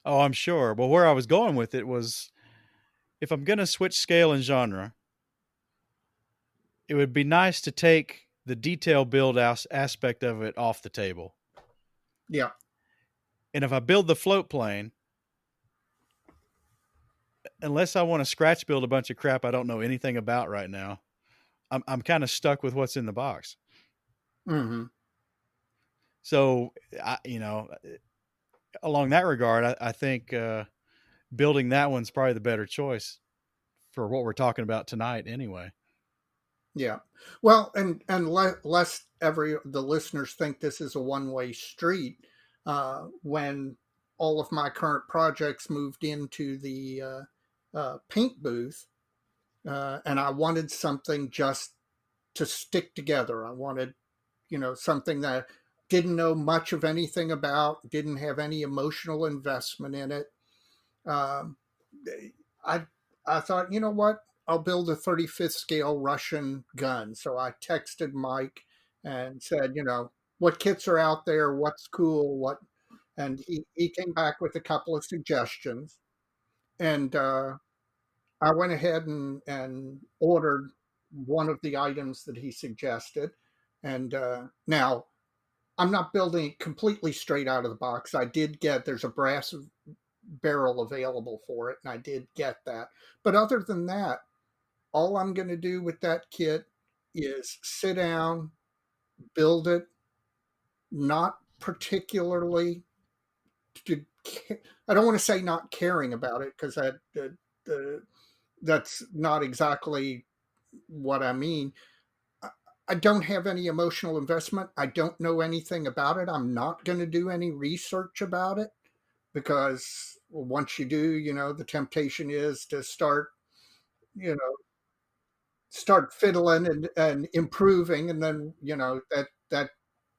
[SPEAKER 1] oh, I'm sure. Well, where I was going with it was, if I'm going to switch scale and genre, it would be nice to take the detail build aspect of it off the table.
[SPEAKER 2] Yeah.
[SPEAKER 1] And if I build the float plane, unless I want to scratch build a bunch of crap I don't know anything about right now, I'm kind of stuck with what's in the box.
[SPEAKER 2] Mm-hmm.
[SPEAKER 1] So, along that regard, I think building that one's probably the better choice for what we're talking about tonight anyway.
[SPEAKER 2] Yeah. Well, and lest the listeners think this is a one-way street, when all of my current projects moved into the paint booth, and I wanted something just to stick together. I wanted, something that didn't know much of anything about, didn't have any emotional investment in it. Um, I I thought, you know what? I'll build a 35th scale Russian gun. So I texted Mike and said, what kits are out there? What's cool? And he came back with a couple of suggestions. And I went ahead and ordered one of the items that he suggested. And now I'm not building it completely straight out of the box. There's a brass barrel available for it, and I did get that. But other than that, all I'm going to do with that kit is sit down, build it, not particularly to, I don't want to say not caring about it, because that's not exactly what I mean. I don't have any emotional investment. I don't know anything about it. I'm not going to do any research about it, because once you do, the temptation is to you know, start fiddling and improving, and then that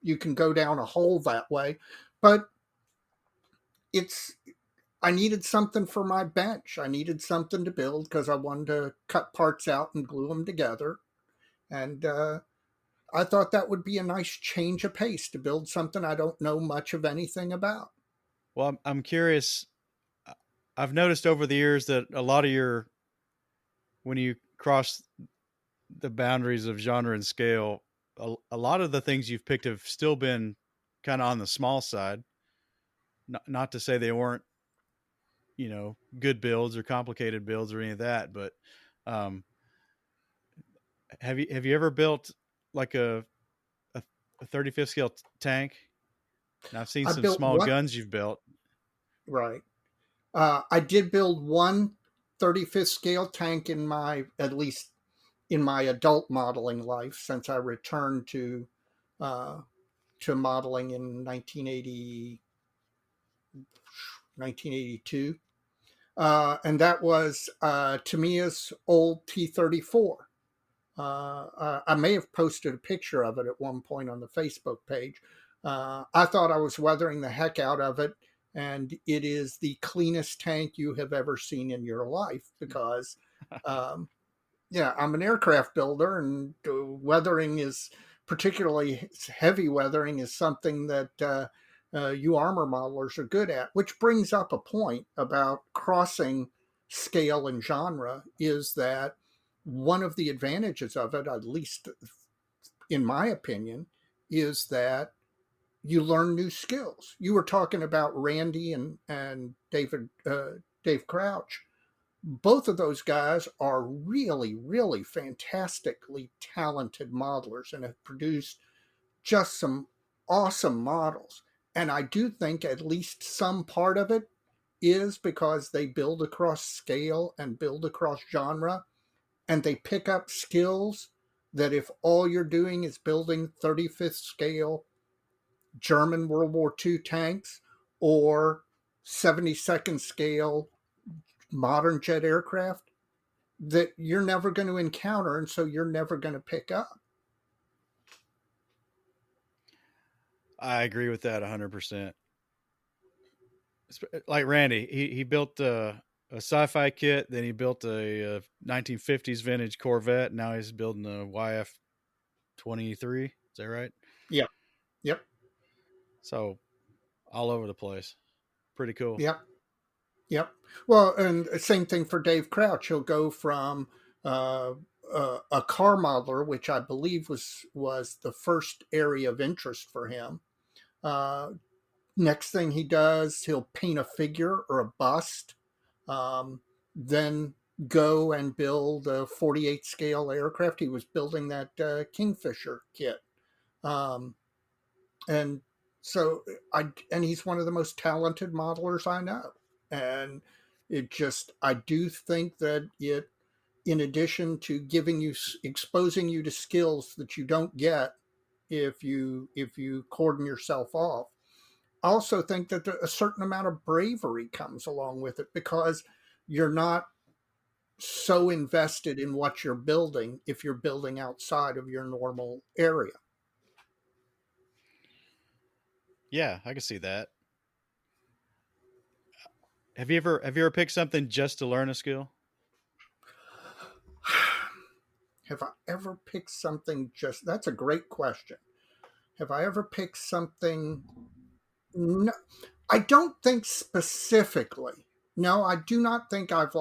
[SPEAKER 2] you can go down a hole that way. But it's I needed something for my bench. I needed something to build because I wanted to cut parts out and glue them together. And I thought that would be a nice change of pace to build something I don't know much of anything about.
[SPEAKER 1] Well, I'm curious. I've noticed over the years that a lot of when you cross the boundaries of genre and scale, a lot of the things you've picked have still been kind of on the small side. Not to say they weren't, good builds or complicated builds or any of that, but Um, have you ever built like a, a 35th scale tank? And I've seen
[SPEAKER 2] I
[SPEAKER 1] some
[SPEAKER 2] built
[SPEAKER 1] small
[SPEAKER 2] one,
[SPEAKER 1] guns you've built.
[SPEAKER 2] right. I did build one 35th scale tank in my, at least in my adult modeling life, since I returned uh, to modeling in 1982. And that was Tamiya's old T-34. I may have posted a picture of it at one point on the Facebook page. I thought I was weathering the heck out of it, and it is the cleanest tank you have ever seen in your life because, um, yeah, I'm an aircraft builder, and weathering is, particularly heavy weathering, is something that you armor modelers are good at. Which brings up a point about crossing scale and genre, is that one of the advantages of it, at least in my opinion, is that you learn new skills. You were talking about Randy and Dave Crouch. Both of those guys are really, really fantastically talented modelers and have produced just some awesome models. And I do think at least some part of it is because they build across scale and build across genre, and they pick up skills that if all you're doing is building 35th scale German World War II tanks or 72nd scale modern jet aircraft, that you're never going to encounter, and so you're never going to pick up.
[SPEAKER 1] I agree with that 100%. Like Randy, he built a sci-fi kit, then he built a 1950s vintage Corvette. Now he's building a YF 23. Is that right?
[SPEAKER 2] Yep, yep,
[SPEAKER 1] So all over the place. Pretty cool.
[SPEAKER 2] yep, yep. Well, and same thing for Dave Crouch. He'll go from uh, a car modeler, which I believe was the first area of interest for him. Uh, Next thing he does, he'll paint a figure or a bust, then go and build a 48 scale aircraft. He was building that Kingfisher kit. Um, and so and he's one of the most talented modelers I know. And it just, I do think that it, in addition to giving you, exposing you to skills that you don't get if you cordon yourself off, I also think that a certain amount of bravery comes along with it, because you're not so invested in what you're building if you're building outside of your normal area.
[SPEAKER 1] Yeah, I can see that. Have you ever picked something just to learn a skill?
[SPEAKER 2] Have I ever picked something just, that's a great question. Have I ever picked something? No, I don't think specifically. No, I do not think I've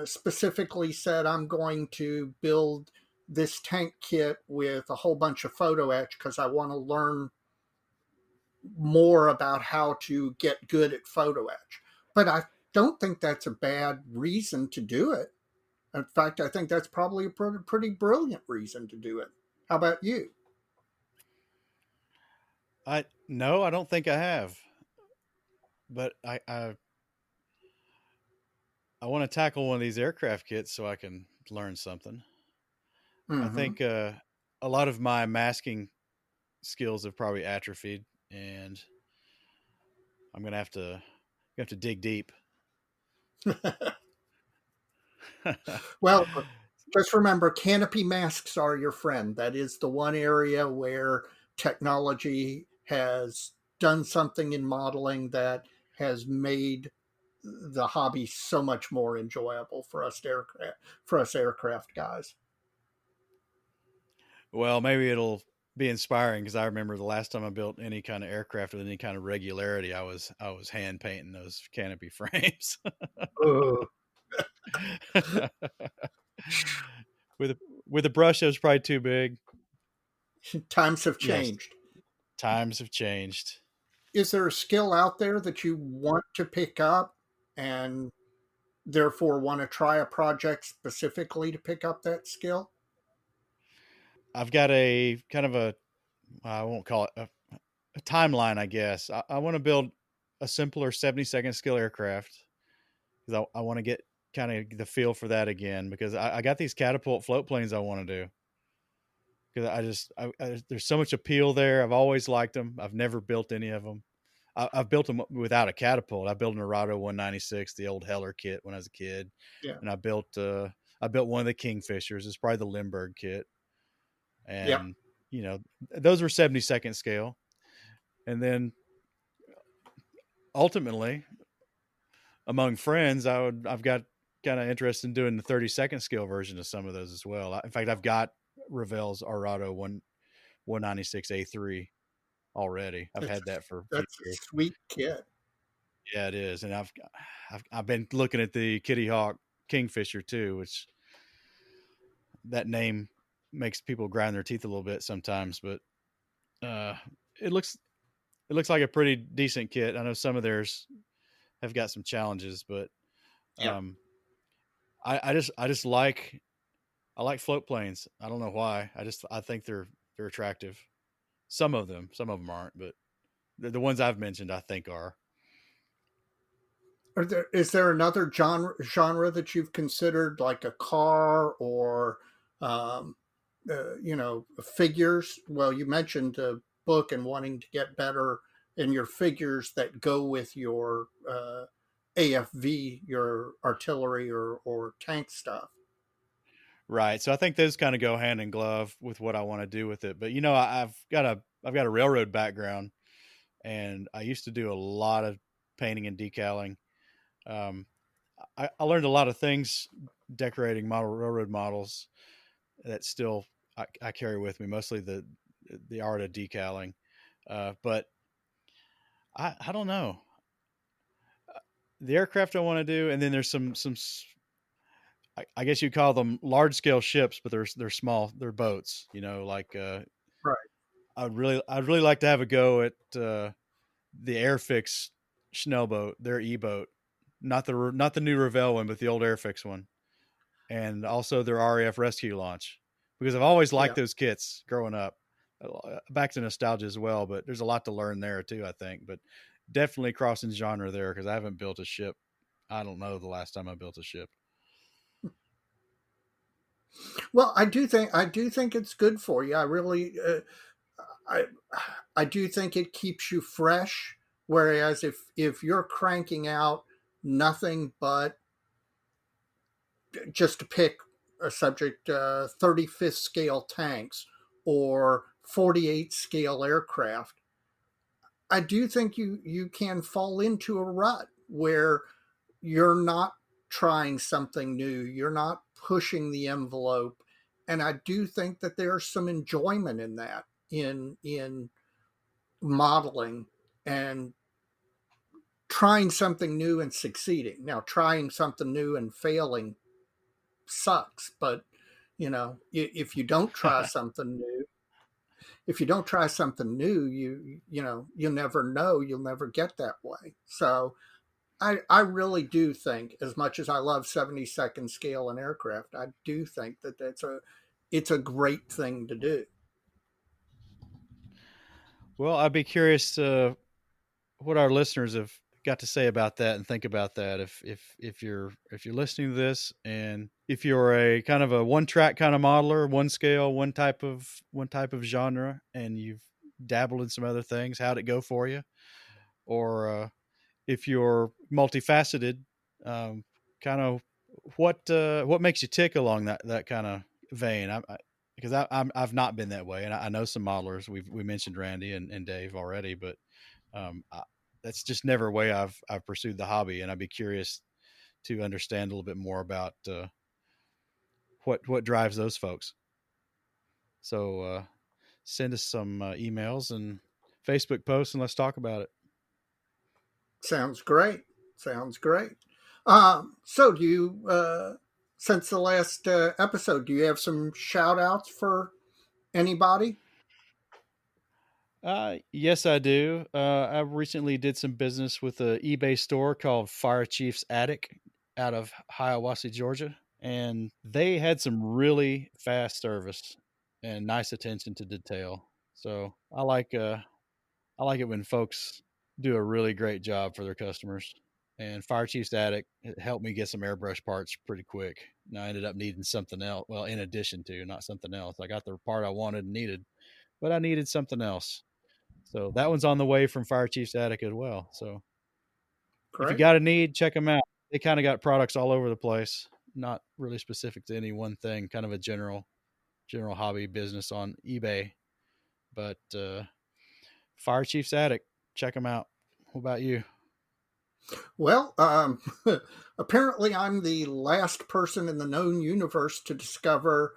[SPEAKER 2] specifically said I'm going to build this tank kit with a whole bunch of photo etch because I want to learn more about how to get good at photo etch. But I don't think that's a bad reason to do it. In fact, I think that's probably a pretty brilliant reason to do it. How about you?
[SPEAKER 1] I No, I don't think I have. But I want to tackle one of these aircraft kits so I can learn something. I
[SPEAKER 2] Mm-hmm.
[SPEAKER 1] think a lot of my masking skills have probably atrophied, and I'm gonna have to dig deep.
[SPEAKER 2] Well, just remember, canopy masks are your friend. That is the one area where technology has done something in modeling that has made the hobby so much more enjoyable for us aircraft guys.
[SPEAKER 1] Well, maybe it'll be inspiring because I remember the last time I built any kind of aircraft with any kind of regularity, I was hand painting those canopy frames
[SPEAKER 2] Ugh.
[SPEAKER 1] with a with a brush that was probably too big.
[SPEAKER 2] Times have
[SPEAKER 1] Yes,
[SPEAKER 2] changed.
[SPEAKER 1] times have changed.
[SPEAKER 2] Is there a skill out there that you want to pick up and therefore want to try a project specifically to pick up that skill?
[SPEAKER 1] I've got a kind of a, I won't call it a timeline, I guess. I want to build a simpler 70-second skill aircraft because I want to get kind of the feel for that again, because I got these catapult float planes I want to do, because there's so much appeal there. I've always liked them. I've never built any of them. I've built them without a catapult. I built an Arado 196, the old Heller kit when I was a kid,
[SPEAKER 2] Yeah.
[SPEAKER 1] and I built one of the Kingfishers. It's probably the Lindbergh kit,
[SPEAKER 2] Yep.
[SPEAKER 1] and you know those were 70-second scale. And then ultimately, among friends, I've got kind of interested in doing the 30-second scale version of some of those as well. In fact, I've got Ravel's Arado 196 A3 already. I've
[SPEAKER 2] That's
[SPEAKER 1] had that for a few
[SPEAKER 2] that's a
[SPEAKER 1] years.
[SPEAKER 2] sweet kit.
[SPEAKER 1] Yeah, it is, and I've been looking at the Kitty Hawk Kingfisher too, which that name makes people grind their teeth a little bit sometimes, but uh, it looks it looks like a pretty decent kit. I know some of theirs have got some challenges, but
[SPEAKER 2] Yep.
[SPEAKER 1] um, I just like float planes. I don't know why. I think they're attractive. Some of them aren't, but the ones I've mentioned I think are.
[SPEAKER 2] Is there another genre that you've considered, like a car or, um, figures? Well, you mentioned a book and wanting to get better in your figures that go with your AFV, your artillery or tank stuff.
[SPEAKER 1] Right. So I think those kind of go hand in glove with what I want to do with it. But I've got a railroad background, and I used to do a lot of painting and decaling. Um, I learned a lot of things decorating model railroad models that still I carry with me. Mostly the art of decaling, but I don't know the aircraft I want to do, and then there's some I guess you call them large scale ships, but they're small. They're boats. You know, like
[SPEAKER 2] Right.
[SPEAKER 1] I'd really like to have a go at the Airfix Schnell boat, their E boat, not the new Revell one, but the old Airfix one, and also their RAF rescue launch, because I've always liked
[SPEAKER 2] Yeah.
[SPEAKER 1] those kits growing up. Back to nostalgia as well, but there's a lot to learn there too, I think. But definitely crossing genre there, because I haven't built a ship. I don't know the last time I built a ship.
[SPEAKER 2] Well, I do think it's good for you. I really, I I do think it keeps you fresh. Whereas if you're cranking out nothing but, just to pick a subject, 35th scale tanks or 48 scale aircraft, I do think you can fall into a rut where you're not trying something new, you're not pushing the envelope, and I do think that there's some enjoyment in that, in modeling and trying something new and succeeding. Now, trying something new and failing sucks, but if you don't try something new, you'll never know, you'll never get that way. So I really do think, as much as I love 70-second scale in aircraft, I do think that it's a great thing to do.
[SPEAKER 1] Well, I'd be curious what our listeners have got to say about that and think about that. If you're listening to this, and if you're a kind of a one track kind of modeler, one scale, one type of genre, and you've dabbled in some other things, how'd it go for you? Or if you're multifaceted, kind of what makes you tick along that kind of vein? Because I've not been that way, and I know some modelers. We mentioned Randy and Dave already, but I, that's just never a way I've pursued the hobby, and I'd be curious to understand a little bit more about what drives those folks. So send us some emails and Facebook posts, and let's talk about it.
[SPEAKER 2] Sounds great. Sounds great. So, since the last episode, do you have some shout outs for anybody?
[SPEAKER 1] Yes, I do. I recently did some business with a eBay store called Fire Chief's Attic out of Hiawassee, Georgia, and they had some really fast service and nice attention to detail. So I like it when folks do a really great job for their customers. And Fire Chief Static helped me get some airbrush parts pretty quick. And I ended up needing something else. Well, in addition to, not something else. I got the part I wanted and needed, but I needed something else. So that one's on the way from Fire Chief Static as well. So if you
[SPEAKER 2] Great.
[SPEAKER 1] got a need, check them out. They kind of got products all over the place, not really specific to any one thing, kind of a general hobby business on eBay. But Fire Chief Static, check them out. What about you?
[SPEAKER 2] Well, apparently I'm the last person in the known universe to discover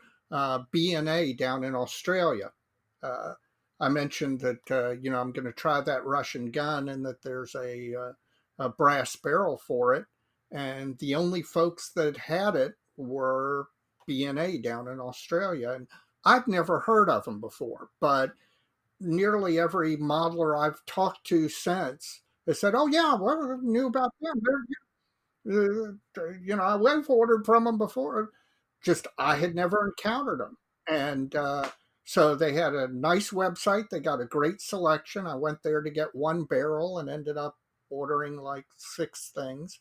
[SPEAKER 2] B&A down in Australia. I mentioned that, I'm going to try that Russian gun and that there's a brass barrel for it. And the only folks that had it were B&A down in Australia. And I've never heard of them before, but nearly every modeler I've talked to since they said, "Oh yeah, well, I knew about them. I've ordered from them before. Just I had never encountered them." And so they had a nice website. They got a great selection. I went there to get one barrel and ended up ordering like 6 things,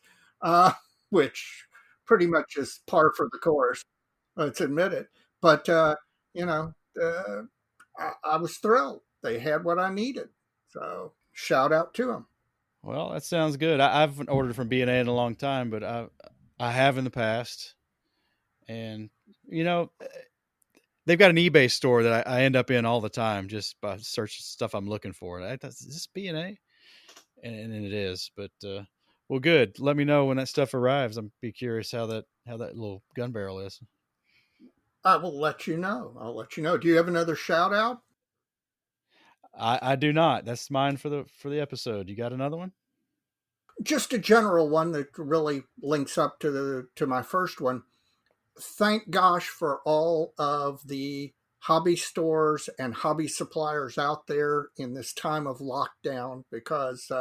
[SPEAKER 2] which pretty much is par for the course. Let's admit it. But you know, uh, I was thrilled. They had what I needed. So shout out to them.
[SPEAKER 1] Well, that sounds good. I haven't ordered from B&A in a long time, but I have in the past. And, they've got an eBay store that I end up in all the time just by searching stuff I'm looking for. Is this B&A? And it is. But, well, good. Let me know when that stuff arrives. I'm be curious how that little gun barrel is.
[SPEAKER 2] I will let you know. I'll let you know. Do you have another shout out?
[SPEAKER 1] I do not. That's mine for the episode. You got another one?
[SPEAKER 2] Just a general one that really links up to my first one. Thank gosh for all of the hobby stores and hobby suppliers out there in this time of lockdown, because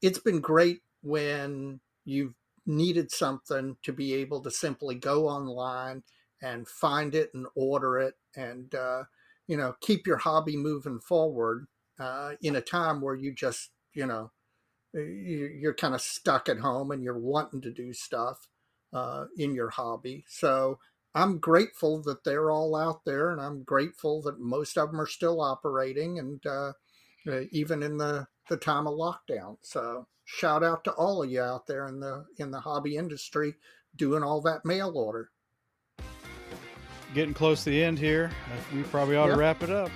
[SPEAKER 2] it's been great when you've needed something to be able to simply go online and find it and order it, and keep your hobby moving forward in a time where you just you're kind of stuck at home and you're wanting to do stuff in your hobby. So I'm grateful that they're all out there, and I'm grateful that most of them are still operating, and even in the time of lockdown. So shout out to all of you out there in the hobby industry doing all that mail order.
[SPEAKER 1] Getting close to the end here. We probably ought to
[SPEAKER 2] Yep.
[SPEAKER 1] wrap it up.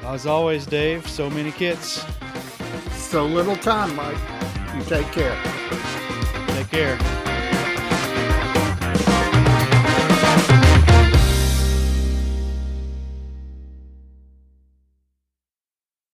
[SPEAKER 1] As always, Dave, so many kits.
[SPEAKER 2] So little time, Mike. You take care.
[SPEAKER 1] Take care.